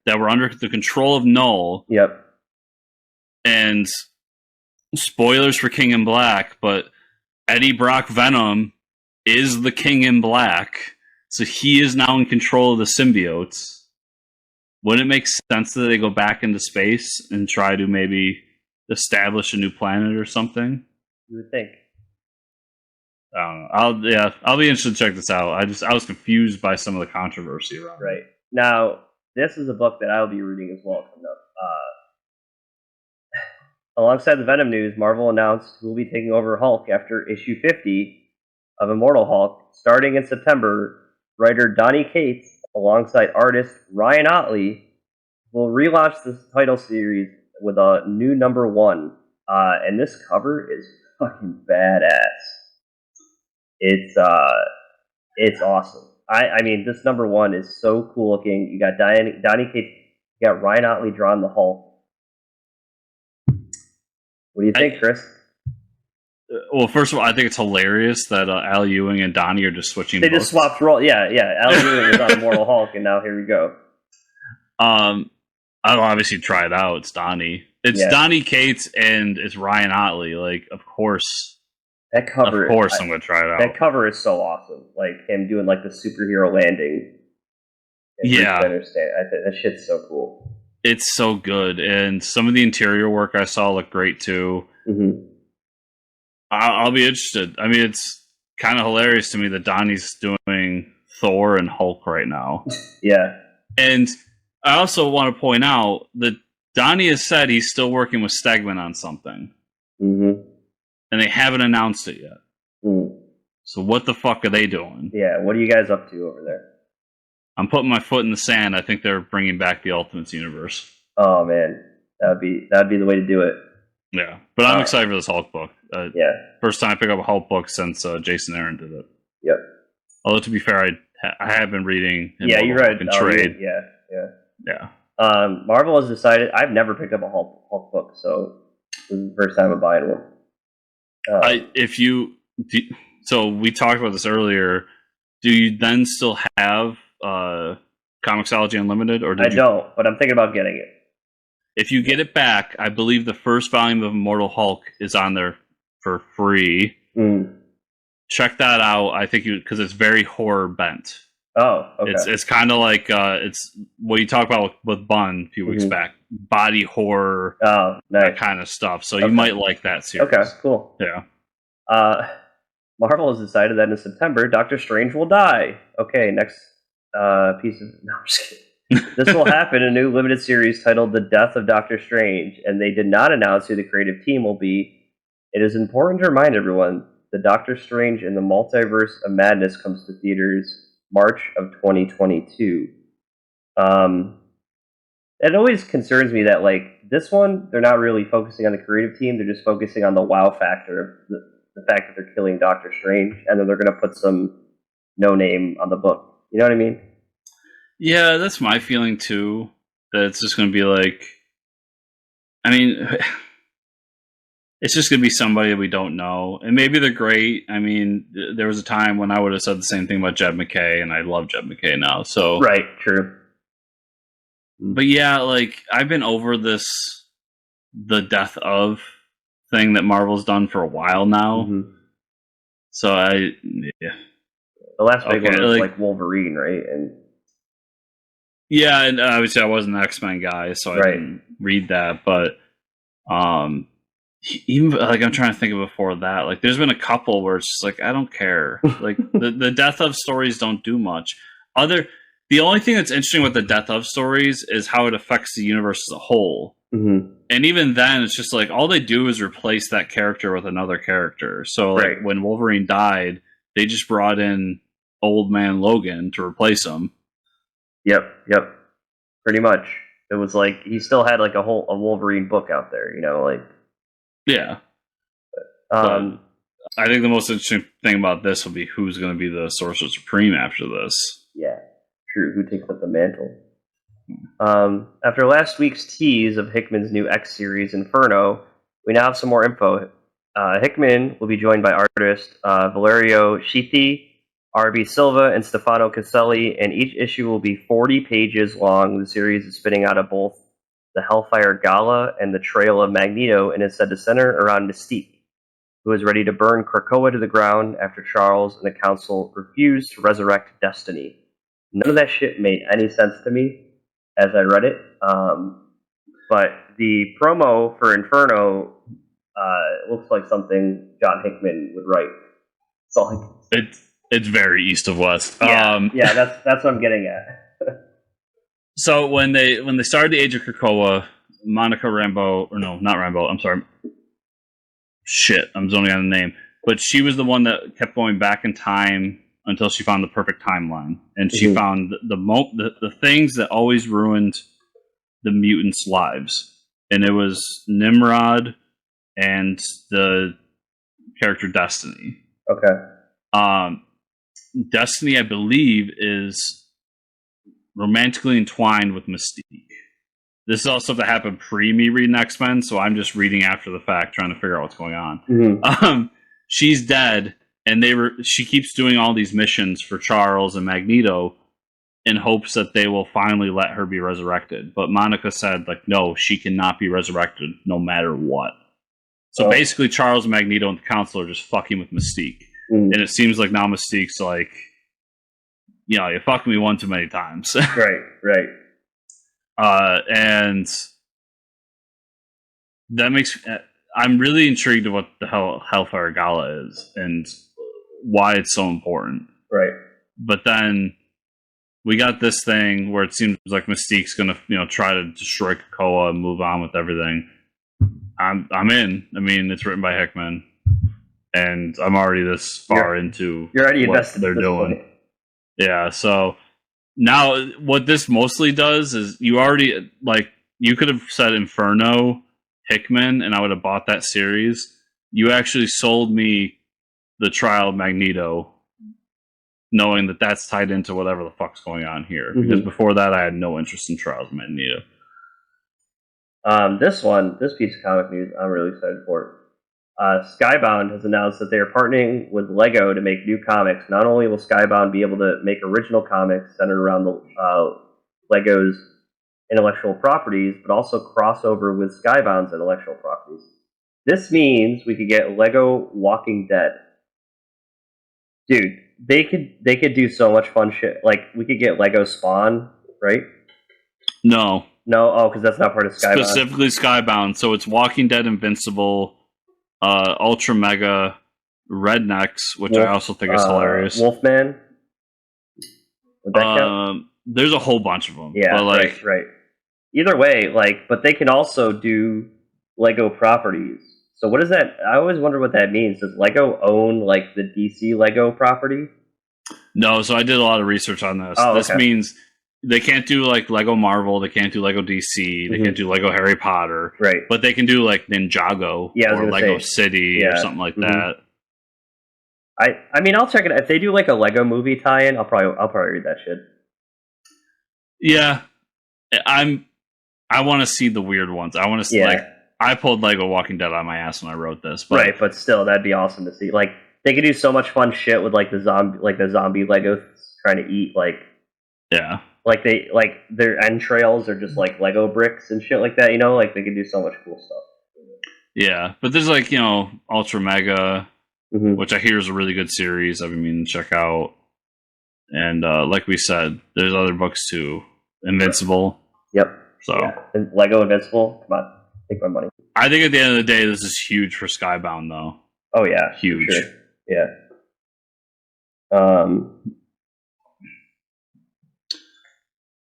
that were under the control of Null. Yep. And spoilers for King in Black, but Eddie Brock Venom is the King in Black, so he is now in control of the symbiotes. Wouldn't it make sense that they go back into space and try to maybe establish a new planet or something? You would think. I don't know. I'll be interested to check this out. I was confused by some of the controversy around it. Right. Now, this is a book that I'll be reading as well coming up. Alongside the Venom news, Marvel announced who will be taking over Hulk after issue 50 of Immortal Hulk. Starting in September, writer Donny Cates, alongside artist Ryan Ottley, will relaunch this title series with a new #1. And this cover is fucking badass. It's awesome. I mean, this #1 is so cool looking. You got Donny Cates, you got Ryan Ottley drawing the Hulk. What do you think, Chris? Well, first of all, I think it's hilarious that Al Ewing and Donnie are just switching. They just swapped roles. Yeah. Al Ewing was on Immortal Hulk, and now here we go. I'll obviously try it out. It's Donnie. It's Donnie Cates and it's Ryan Otley. Like, of course. That cover. Of course, I'm gonna try it out. That cover is so awesome. Like him doing like the superhero landing. Yeah, I understand. I think that shit's so cool. It's so good, and some of the interior work I saw looked great too. Mm-hmm. I'll be interested. I mean, it's kind of hilarious to me that Donnie's doing Thor and Hulk right now. Yeah. And I also want to point out that Donnie has said he's still working with Stegman on something. Mm-hmm. And they haven't announced it yet. Mm. So what the fuck are they doing? Yeah, what are you guys up to over there? I'm putting my foot in the sand. I think they're bringing back the Ultimates universe. Oh, man. That'd be the way to do it. Yeah. But I'm excited for this Hulk book. Yeah. First time I pick up a Hulk book since Jason Aaron did it. Yep. Although, to be fair, I have been reading you read in trade. Yeah. Marvel has decided. I've never picked up a Hulk book, so this is the first time I'm buying one. So we talked about this earlier. Do you then still have Comixology Unlimited, or I don't? But I'm thinking about getting it. If you get it back, I believe the first volume of Immortal Hulk is on there for free. Mm. Check that out. I think because it's very horror bent. Oh, okay. It's kind of like it's what you talk about with Bun a few weeks back, body horror, nice. that kind of stuff. So you might like that series. Okay, cool. Yeah. Marvel has decided that in September, Doctor Strange will die. Okay, next piece of... No, I'm just kidding. This will happen in a new limited series titled The Death of Doctor Strange, and they did not announce who the creative team will be. It is important to remind everyone that Doctor Strange in the Multiverse of Madness comes to theaters March of 2022. It always concerns me that, like, this one, they're not really focusing on the creative team, they're just focusing on the wow factor of the fact that they're killing Doctor Strange, and then they're going to put some no-name on the book. You know what I mean? Yeah, that's my feeling too. That it's just going to be like, I mean, it's just going to be somebody that we don't know, and maybe they're great. I mean, there was a time when I would have said the same thing about Jed McKay, and I love Jed McKay now. So right, true. But yeah, like I've been over the death of thing that Marvel's done for a while now. Mm-hmm. So the last big one was like Wolverine, right? And yeah, and obviously I wasn't an X-Men guy, so I didn't read that. But even like I'm trying to think of before that, like there's been a couple where it's just like I don't care. Like the death of stories don't do much. The only thing that's interesting with the death of stories is how it affects the universe as a whole. Mm-hmm. And even then, it's just like all they do is replace that character with another character. So like when Wolverine died, they just brought in Old Man Logan to replace him. Yep. Pretty much. It was like he still had like a Wolverine book out there, you know, like yeah. I think the most interesting thing about this will be who's going to be the Sorcerer Supreme after this. Yeah, true. Who takes up the mantle? After last week's tease of Hickman's new X series, Inferno, we now have some more info. Hickman will be joined by artist Valerio Schiti, R.B. Silva, and Stefano Caselli, and each issue will be 40 pages long. The series is spinning out of both the Hellfire Gala and the Trail of Magneto, and is said to center around Mystique, who is ready to burn Krakoa to the ground after Charles and the Council refused to resurrect Destiny. None of that shit made any sense to me as I read it, but the promo for Inferno looks like something John Hickman would write. So it's very East of West. Yeah, that's what I'm getting at. So when they started the Age of Krakoa, Monica Rambeau, or no, not Rambeau, I'm sorry. Shit, I'm zoning on the name. But she was the one that kept going back in time until she found the perfect timeline. And she found the things that always ruined the mutants' lives. And it was Nimrod and the character Destiny. Okay. Destiny, I believe, is romantically entwined with Mystique. This is all stuff that happened pre me reading X-Men, so I'm just reading after the fact, trying to figure out what's going on. Mm-hmm. She's dead, and she keeps doing all these missions for Charles and Magneto, in hopes that they will finally let her be resurrected. But Monica said, like, no, she cannot be resurrected no matter what. So basically, Charles, Magneto, and the Council are just fucking with Mystique. And it seems like now Mystique's like, you know, you fucked me one too many times. Right. And that makes... I'm really intrigued of what the hell Hellfire Gala is and why it's so important. Right. But then we got this thing where it seems like Mystique's gonna, you know, try to destroy Krakoa and move on with everything. I'm in. I mean, it's written by Hickman, and I'm already this far into you're already what invested they're doing. Point. Yeah. So now, what this mostly does is you already like you could have said Inferno, Hickman, and I would have bought that series. You actually sold me the Trial of Magneto, knowing that that's tied into whatever the fuck's going on here. Because before that, I had no interest in Trials of Magneto. This piece of comic news, I'm really excited for. Skybound has announced that they are partnering with Lego to make new comics. Not only will Skybound be able to make original comics centered around the Lego's intellectual properties, but also crossover with Skybound's intellectual properties. This means we could get Lego Walking Dead. Dude, they could do so much fun shit. Like, we could get Lego Spawn, right? No. Oh, because that's not part of Skybound. Specifically Skybound. So it's Walking Dead, Invincible, Ultra Mega, Rednecks, which I also think is hilarious. Wolfman. Would that count? There's a whole bunch of them. Yeah, but like, right. Either way, like, but they can also do Lego properties. So what is that? I always wonder what that means. Does Lego own like the DC Lego property? No. So I did a lot of research on this. This means they can't do like Lego Marvel. They can't do Lego DC. They can't do Lego Harry Potter. Right. But they can do like Ninjago or Lego City or something like that. I mean, I'll check it. If they do like a Lego movie tie-in, I'll probably read that shit. Yeah, I want to see the weird ones. I want to see like I pulled Lego Walking Dead on my ass when I wrote this. But right, but still, that'd be awesome to see. Like, they could do so much fun shit with like the zombie Lego trying to eat like their entrails are just like Lego bricks and shit like that. You know, like they could do so much cool stuff. Yeah, but there's like, you know, Ultra Mega, which I hear is a really good series. I've been meaning to check out. And like we said, there's other books too. Invincible. Yep. So and Lego Invincible. Come on, take my money. I think at the end of the day, this is huge for Skybound, though. Oh yeah, huge. Sure. Yeah.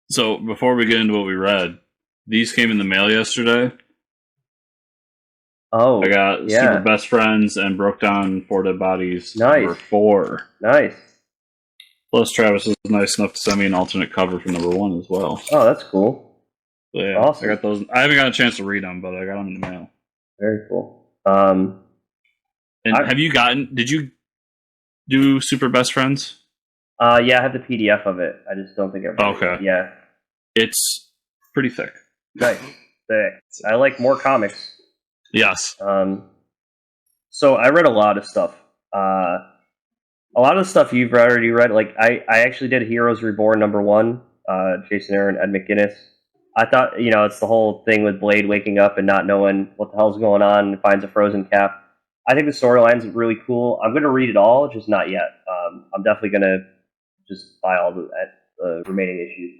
So before we get into what we read, these came in the mail yesterday. Oh, I got Super Best Friends and Broke Down 4 Dead Bodies number 4. Nice. Plus, Travis was nice enough to send me an alternate cover for number 1 as well. Oh, that's cool. So, yeah, awesome. I got those. I haven't got a chance to read them, but I got them in the mail. Very cool. And did you do Super Best Friends? Yeah, I have the PDF of it. I just don't think I've read it. Yeah. It's pretty thick. Nice. Thick. I like more comics. Yes. So I read a lot of stuff. A lot of the stuff you've already read. Like I actually did Heroes Reborn number 1. Jason Aaron, Ed McGuinness. I thought, you know, it's the whole thing with Blade waking up and not knowing what the hell's going on and finds a frozen Cap. I think the storyline's really cool. I'm going to read it all, just not yet. I'm definitely going to just buy all the remaining issues.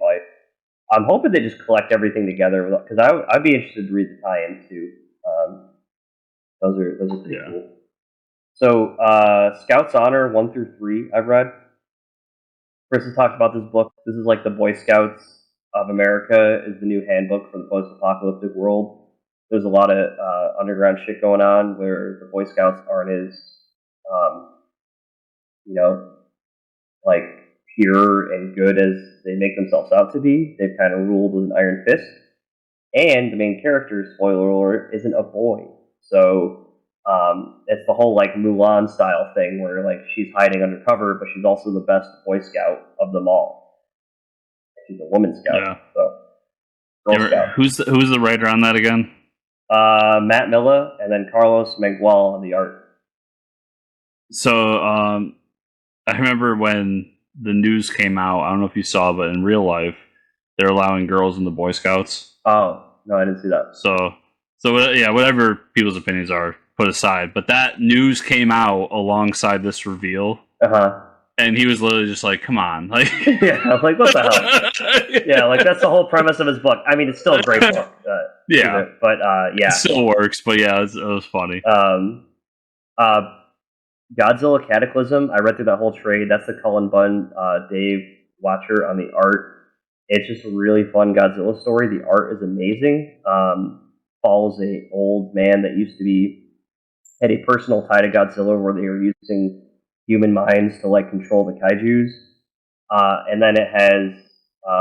I'm hoping they just collect everything together because I'd be interested to read the tie-ins too. Those are pretty cool. So, Scouts Honor 1 through 3, I've read. Chris has talked about this book. This is like the Boy Scouts of America is the new handbook for the post-apocalyptic world. There's a lot of underground shit going on where the Boy Scouts aren't as, you know, like pure and good as they make themselves out to be. They've kind of ruled with an iron fist. And the main character, spoiler alert, isn't a boy. So it's the whole like Mulan style thing where like she's hiding undercover, but she's also the best Boy Scout of them all. She's a woman scout. Yeah. So Girl Scout. Who's the writer on that again? Matt Milla and then Carlos Mengual on the art. So I remember when the news came out. I don't know if you saw, but in real life, they're allowing girls in the Boy Scouts. Oh no, I didn't see that. So yeah, whatever people's opinions are, put aside. But that news came out alongside this reveal. And he was literally just like, "Come on!" Like, yeah, I was like, "What the hell?" Yeah, like that's the whole premise of his book. I mean, it's still a great book. Yeah, but yeah, it still works. But yeah, it was funny. Godzilla Cataclysm. I read through that whole trade. That's the Cullen Bunn, Dave Watcher on the art. It's just a really fun Godzilla story. The art is amazing. Follows a old man that had a personal tie to Godzilla, where they were using human minds to like control the kaijus, and then it has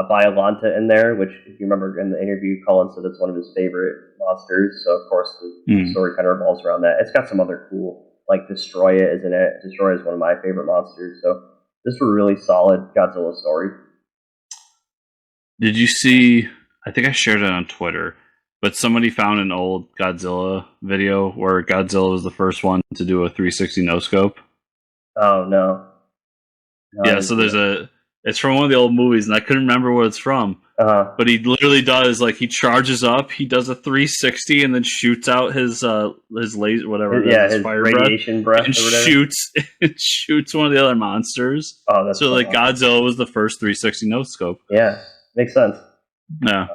Biolanta in there, which, if you remember in the interview, Cullen said it's one of his favorite monsters. So of course the story kind of revolves around that. It's got some other cool, like Destroya is in it. Destroya is one of my favorite monsters. So this is a really solid Godzilla story. Did you see? I think I shared it on Twitter. But somebody found an old Godzilla video where Godzilla was the first one to do a 360 no scope. Oh no! Yeah, so it's from one of the old movies, and I couldn't remember what it's from. But he literally does, like, he charges up, he does a 360, and then shoots out his laser, whatever, his fire radiation breath, and shoots one of the other monsters. Oh, that's so like awesome. Godzilla was the first 360 no scope. Yeah, makes sense. Yeah.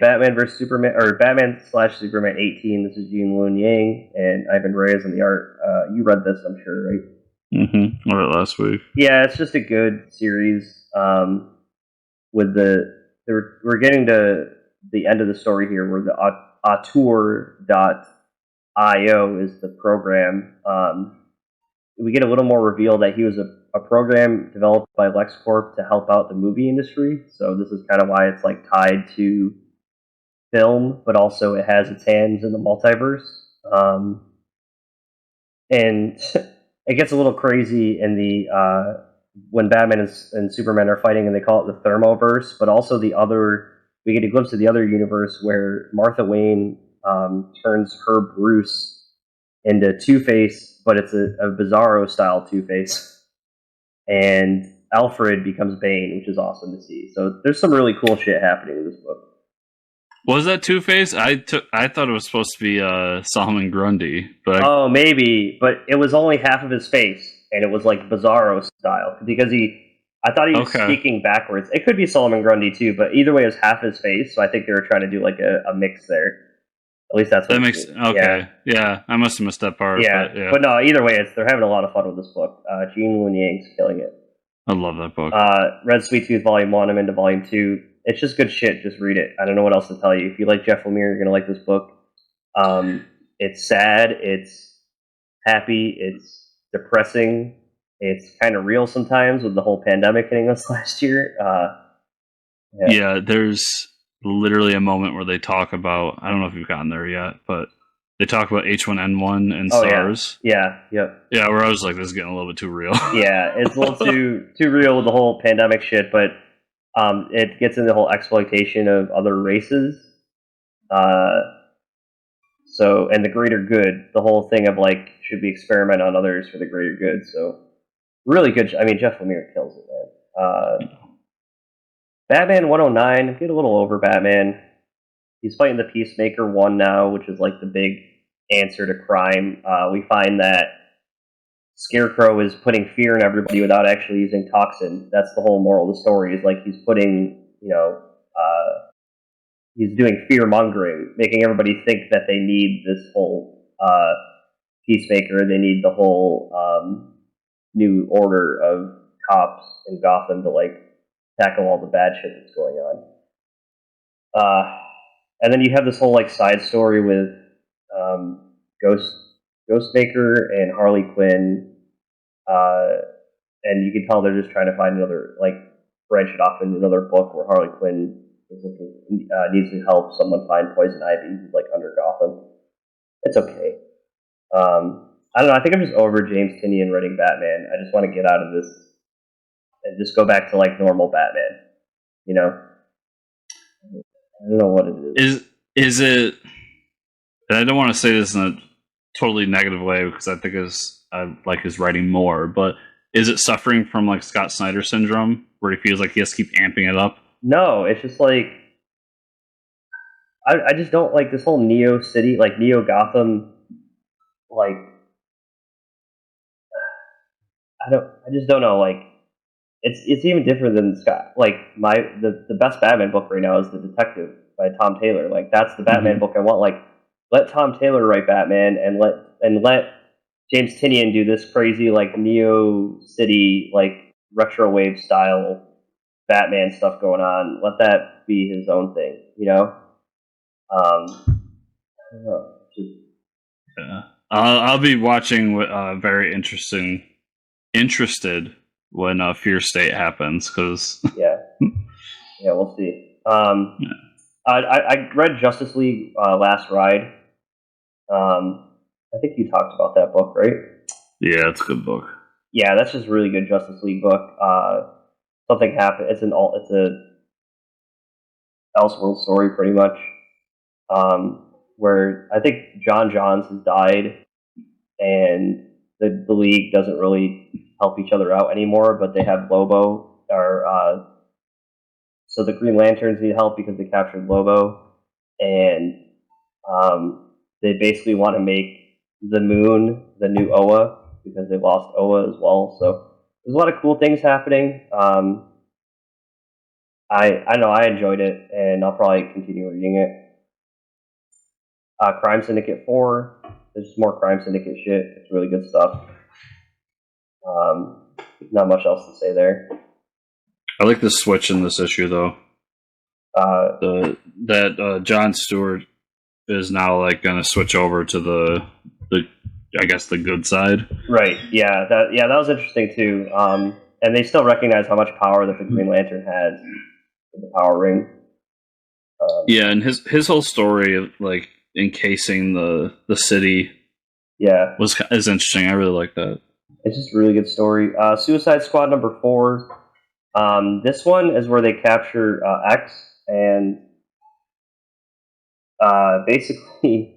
Batman vs Superman, or Batman/Superman 18. This is Gene Luen Yang and Ivan Reyes on the art. You read this, I'm sure, right? Mm-hmm. I read it last week. Yeah, it's just a good series. We're getting to the end of the story here, where the Auteur.io is the program. We get a little more reveal that he was a program developed by LexCorp to help out the movie industry. So this is kind of why it's like tied to film, but also it has its hands in the multiverse. And it gets a little crazy in the when Batman and Superman are fighting, and they call it the Thermoverse. But also we get a glimpse of the other universe where Martha Wayne turns her Bruce into Two-Face, but it's a Bizarro-style Two-Face. And Alfred becomes Bane, which is awesome to see. So there's some really cool shit happening in this book. Was that Two-Face? I thought it was supposed to be Solomon Grundy. But maybe. But it was only half of his face, and it was like Bizarro-style. Because I thought he was speaking backwards. It could be Solomon Grundy, too, but either way, it was half his face, so I think they were trying to do like a mix there. At least that's what that makes okay. Yeah, I must have missed that part. But no, either way, they're having a lot of fun with this book. Gene Luen Yang's killing it. I love that book. Red Sweet Tooth Volume 1, I'm into Volume 2. It's just good shit. Just read it. I don't know what else to tell you. If you like Jeff Lemire, you're going to like this book. It's sad. It's happy. It's depressing. It's kind of real sometimes with the whole pandemic hitting us last year. Yeah, there's literally a moment where they talk about, I don't know if you've gotten there yet, but they talk about H1N1 and SARS. Yeah, where I was like, this is getting a little bit too real. Yeah, it's a little too real with the whole pandemic shit, but it gets into the whole exploitation of other races. And the greater good, the whole thing of like, should we experiment on others for the greater good? So really good. I mean, Jeff Lemire kills it, man. Batman 109, get a little over Batman. He's fighting the Peacemaker 1 now, which is like the big answer to crime. We find that Scarecrow is putting fear in everybody without actually using toxin. That's the whole moral of the story, is like he's putting, he's doing fear mongering, making everybody think that they need this whole Peacemaker. They need the whole new order of cops in Gotham to like tackle all the bad shit that's going on. And then you have this whole like side story with Ghostmaker and Harley Quinn, and you can tell they're just trying to find another, like, branch it off into another book where Harley Quinn is needs to help someone find Poison Ivy, who's like under Gotham. It's okay. I don't know. I think I'm just over James Tynion writing Batman. I just want to get out of this and just go back to like normal Batman. You know, I don't know what it is. Is it? And I don't want to say this in a totally negative way, because I think I like his writing more. But is it suffering from like Scott Snyder syndrome, where he feels like he has to keep amping it up? No, it's just like I just don't like this whole Neo City, like Neo Gotham, like I just don't know, like it's even different than Scott. Like the best Batman book right now is The Detective by Tom Taylor. Like that's the Batman book I want. Like let Tom Taylor write Batman and let James Tynion do this crazy like Neo City like retro wave style Batman stuff going on. Let that be his own thing, you know. I don't know. Yeah. I'll be watching very interested when Fear State happens, because yeah, we'll see. I read Justice League Last Ride. I think you talked about that book, right? Yeah, it's a good book. Yeah, that's just a really good Justice League book. Something happened. It's a Elseworld story, pretty much, where I think John Johns has died, and the League doesn't really help each other out anymore. But they have Lobo, so the Green Lanterns need help because they captured Lobo, and they basically want to make the Moon the new Oa because they lost Oa as well. So there's a lot of cool things happening. I know I enjoyed it, and I'll probably continue reading it. Crime Syndicate 4. There's just more Crime Syndicate shit. It's really good stuff. Not much else to say there. I like the switch in this issue, though. That Jon Stewart is now like going to switch over to the I guess the good side. Right. Yeah. That was interesting too. And they still recognize how much power that the Green Lantern has with the power ring. Yeah, and his whole story of like encasing the city. Yeah, is interesting. I really like that. It's just a really good story. Suicide Squad number 4. This one is where they capture X, and basically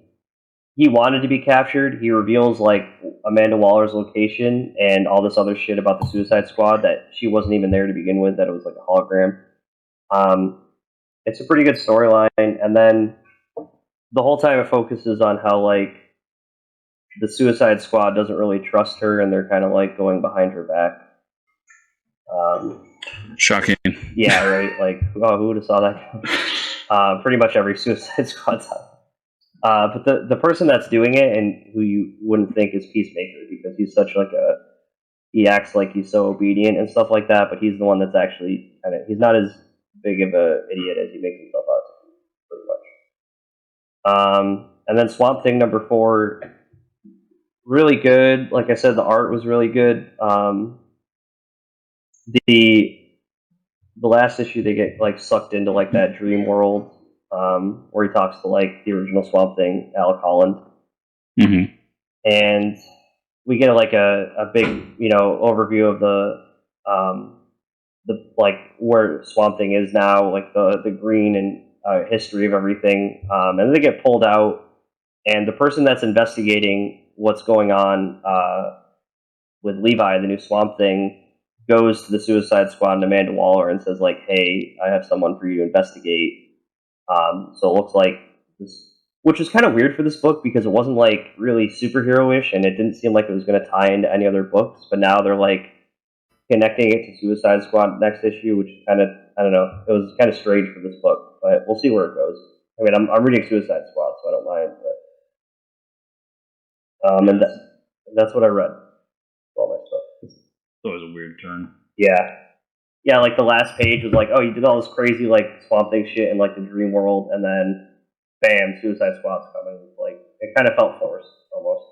he wanted to be captured. He reveals like Amanda Waller's location and all this other shit about the Suicide Squad, that she wasn't even there to begin with, that it was like a hologram. It's a pretty good storyline, and then the whole time it focuses on how like the Suicide Squad doesn't really trust her, and they're kind of like going behind her back. Shocking. Yeah, right. Like, oh, who would have saw that? Pretty much every Suicide Squad time. But the person that's doing it, and who you wouldn't think, is Peacemaker, because he's such like he acts like he's so obedient and stuff like that, but he's the one that's actually he's not as big of a idiot as he makes himself out to be, pretty much. And then Swamp Thing number 4, really good. Like I said, the art was really good. The last issue, they get like sucked into like that dream world, where he talks to like the original Swamp Thing, Alec Holland, and we get like a big overview of the like where Swamp Thing is now, like the green and history of everything, and then they get pulled out, and the person that's investigating what's going on with Levi, the new Swamp Thing, goes to the Suicide Squad and Amanda Waller and says like, "Hey, I have someone for you to investigate." So it looks like this, which is kind of weird for this book, because it wasn't like really superhero-ish, and it didn't seem like it was going to tie into any other books. But now they're like connecting it to Suicide Squad next issue, which kind of, I don't know, it was kind of strange for this book, but we'll see where it goes. I mean, I'm reading Suicide Squad, so I don't mind. But, and that's what I read. All my stuff. That was a weird turn. Yeah, like the last page was like, oh, you did all this crazy like Swamp Thing shit in like the dream world, and then bam, Suicide Squad's coming. Like it kind of felt forced almost.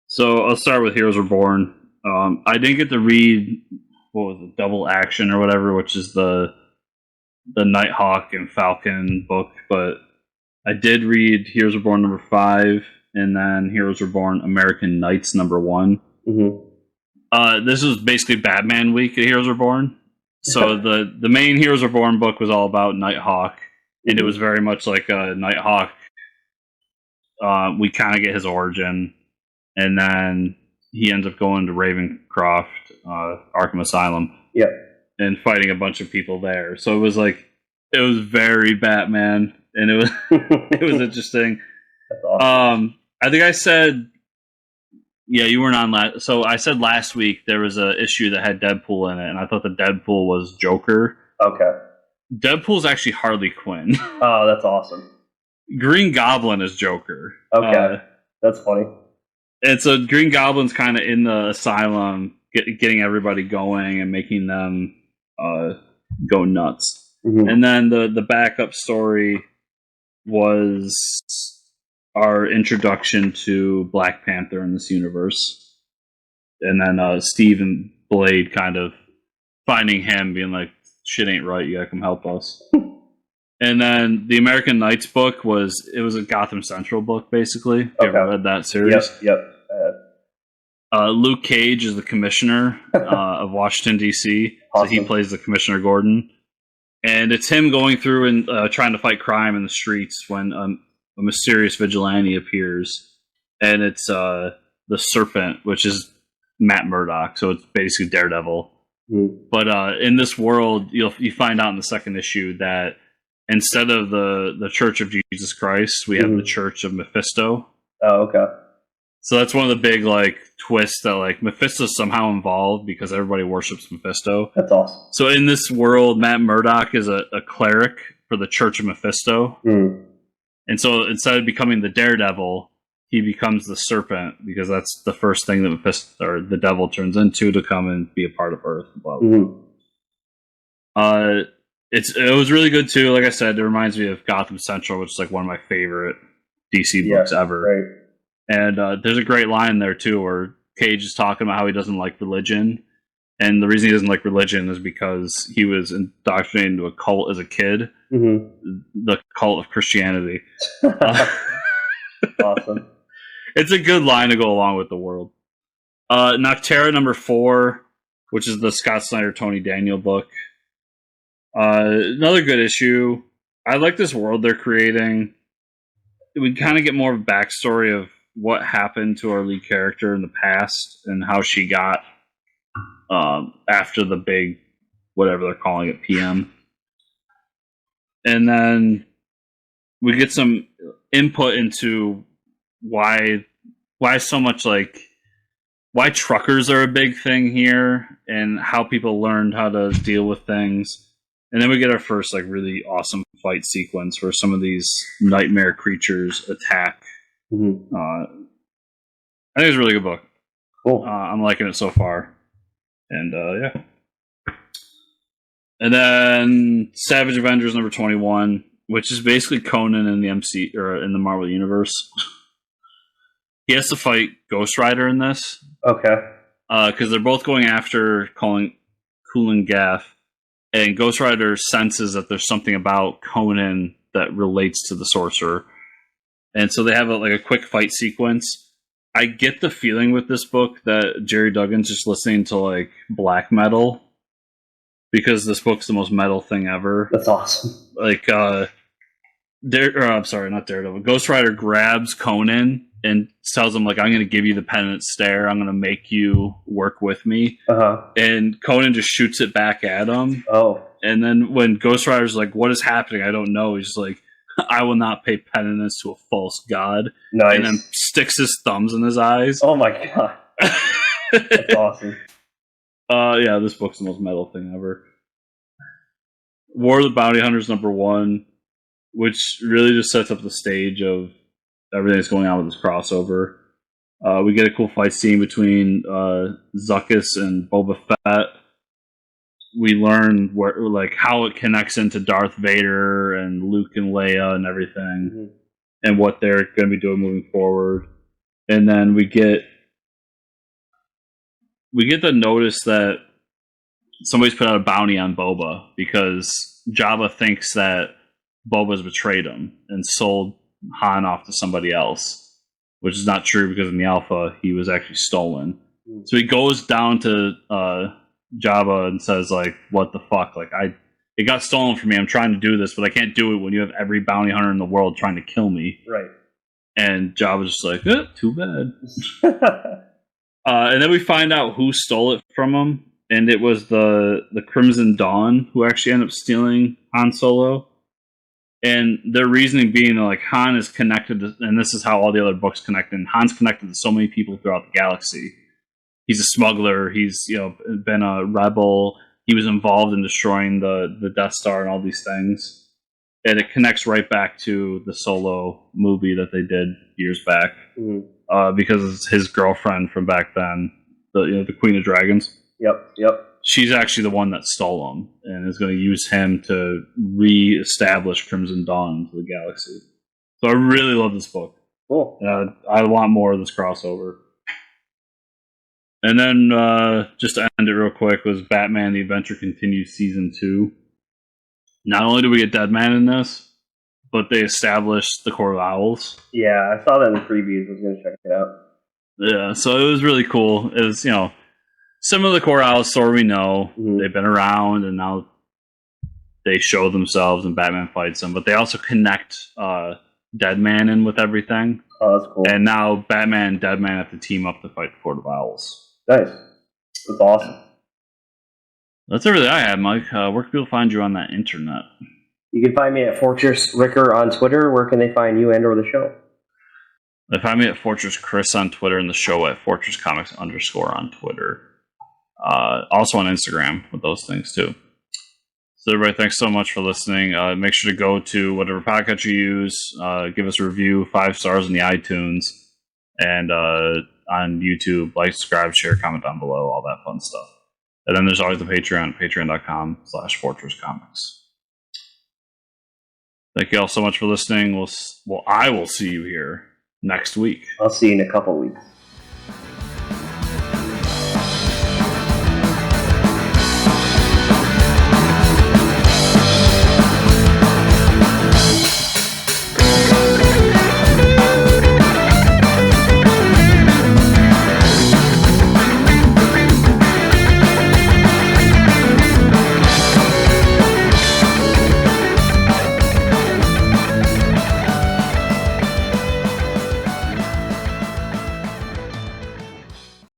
So I'll start with Heroes Reborn. I didn't get to read what was it, Double Action or whatever, which is the Nighthawk and Falcon book, but I did read Heroes Reborn number 5, and then Heroes Reborn American Knights number 1. This was basically Batman week at Heroes Reborn. So the main Heroes Reborn book was all about Nighthawk, and it was very much like Nighthawk. We kind of get his origin, and then he ends up going to Ravencroft, Arkham Asylum, and fighting a bunch of people there. So it was very Batman, and it was it was interesting. That's awesome. I think I said, yeah, you weren't on last. So I said last week there was an issue that had Deadpool in it, and I thought the Deadpool was Joker. Okay. Deadpool's actually Harley Quinn. Oh, that's awesome. Green Goblin is Joker. Okay, that's funny. And so Green Goblin's kind of in the asylum, getting everybody going and making them go nuts. Mm-hmm. And then the backup story was our introduction to Black Panther in this universe. And then Steve and Blade kind of finding him, being like, shit ain't right, you gotta come help us. And then the American Knights book was a Gotham Central book, basically. Have you ever read that series? Yep. Luke Cage is the commissioner of Washington, D.C. Awesome. So he plays the Commissioner Gordon. And it's him going through and trying to fight crime in the streets when a mysterious vigilante appears. And it's the Serpent, which is Matt Murdock. So it's basically Daredevil. Mm. But in this world, you find out in the second issue that instead of the Church of Jesus Christ, we have the Church of Mephisto. Oh, okay. So that's one of the big twists that Mephisto's somehow involved because everybody worships Mephisto. That's awesome. So in this world, Matt Murdock is a cleric for the Church of Mephisto. Mm. And so instead of becoming the Daredevil, he becomes the Serpent because that's the first thing that Mephisto or the devil turns into to come and be a part of Earth. Blah, blah. Mm-hmm. It was really good too. Like I said, it reminds me of Gotham Central, which is one of my favorite DC books ever. Right. And there's a great line there too, where Cage is talking about how he doesn't like religion, and the reason he doesn't like religion is because he was indoctrinated into a cult as a kid, the cult of Christianity. Awesome. It's a good line to go along with the world. Nocterra #4, which is the Scott Snyder Tony Daniel book. Another good issue. I like this world they're creating. We kind of get more of a backstory of what happened to our lead character in the past and how she got after the big, whatever they're calling it, PM. And then we get some input into why so much why truckers are a big thing here and how people learned how to deal with things. And then we get our first really awesome fight sequence where some of these nightmare creatures attack. Mm-hmm. I think it's a really good book. Cool. I'm liking it so far. And yeah. And then Savage Avengers #21, which is basically Conan in the MC or in the Marvel Universe. He has to fight Ghost Rider in this. Okay. Because they're both going after Kulan Gath. And Ghost Rider senses that there's something about Conan that relates to the sorcerer. And so they have a quick fight sequence. I get the feeling with this book that Jerry Duggan's just listening to black metal because this book's the most metal thing ever. That's awesome. I'm sorry, not Daredevil. Ghost Rider grabs Conan and tells him I'm going to give you the penance stare. I'm going to make you work with me. And Conan just shoots it back at him. Oh. And then when Ghost Rider's what is happening? I don't know. He's just I will not pay penance to a false god. Nice. And then sticks his thumbs in his eyes. Oh my god. That's awesome. Yeah, this book's the most metal thing ever. War of the Bounty Hunters #1, which really just sets up the stage of everything that's going on with this crossover. We get a cool fight scene between Zuckuss and Boba Fett. We learn where, how it connects into Darth Vader and Luke and Leia and everything, and what they're going to be doing moving forward. And then we get the notice that somebody's put out a bounty on Boba because Jabba thinks that Boba's betrayed him and sold Han off to somebody else, which is not true because in the Alpha he was actually stolen. So he goes down to Jabba and says what the fuck, it got stolen from me. I'm trying to do this, but I can't do it when you have every bounty hunter in the world trying to kill me. Right. And Jabba's just like, too bad. And then we find out who stole it from him, and it was the Crimson Dawn who actually ended up stealing Han Solo. And their reasoning being like Han is connected to, and this is how all the other books connect, and Han's connected to so many people throughout the galaxy. He's a smuggler. He's been a rebel. He was involved in destroying the Death Star and all these things. And it connects right back to the Solo movie that they did years back. Mm-hmm. Because it's his girlfriend from back then, the Queen of Dragons. Yep. She's actually the one that stole him and is going to use him to re-establish Crimson Dawn to the galaxy. So I really love this book. Cool. I want more of this crossover. And then, just to end it real quick, was Batman: The Adventure Continues Season 2. Not only do we get Deadman in this, but they established the Court of Owls. Yeah, I saw that in the previews. I was going to check it out. Yeah, so it was really cool. It was, some of the Court of Owls story we know. Mm-hmm. They've been around, and now they show themselves, and Batman fights them. But they also connect Deadman in with everything. Oh, that's cool. And now Batman and Deadman have to team up to fight the Court of Owls. Nice. That's awesome. That's everything I have, Mike. Where can people find you on that internet? You can find me at Fortress Ricker on Twitter. Where can they find you and or the show? They find me at Fortress Chris on Twitter and the show at Fortress Comics _ on Twitter. Also on Instagram with those things too. So everybody, thanks so much for listening. Make sure to go to whatever podcast you use. Give us a review, 5 stars in the iTunes, and on YouTube. Like, subscribe, share, comment down below, all that fun stuff. And then there's always the Patreon, patreon.com/fortresscomics. Thank you all so much for listening. I will see you here next week. I'll see you in a couple weeks.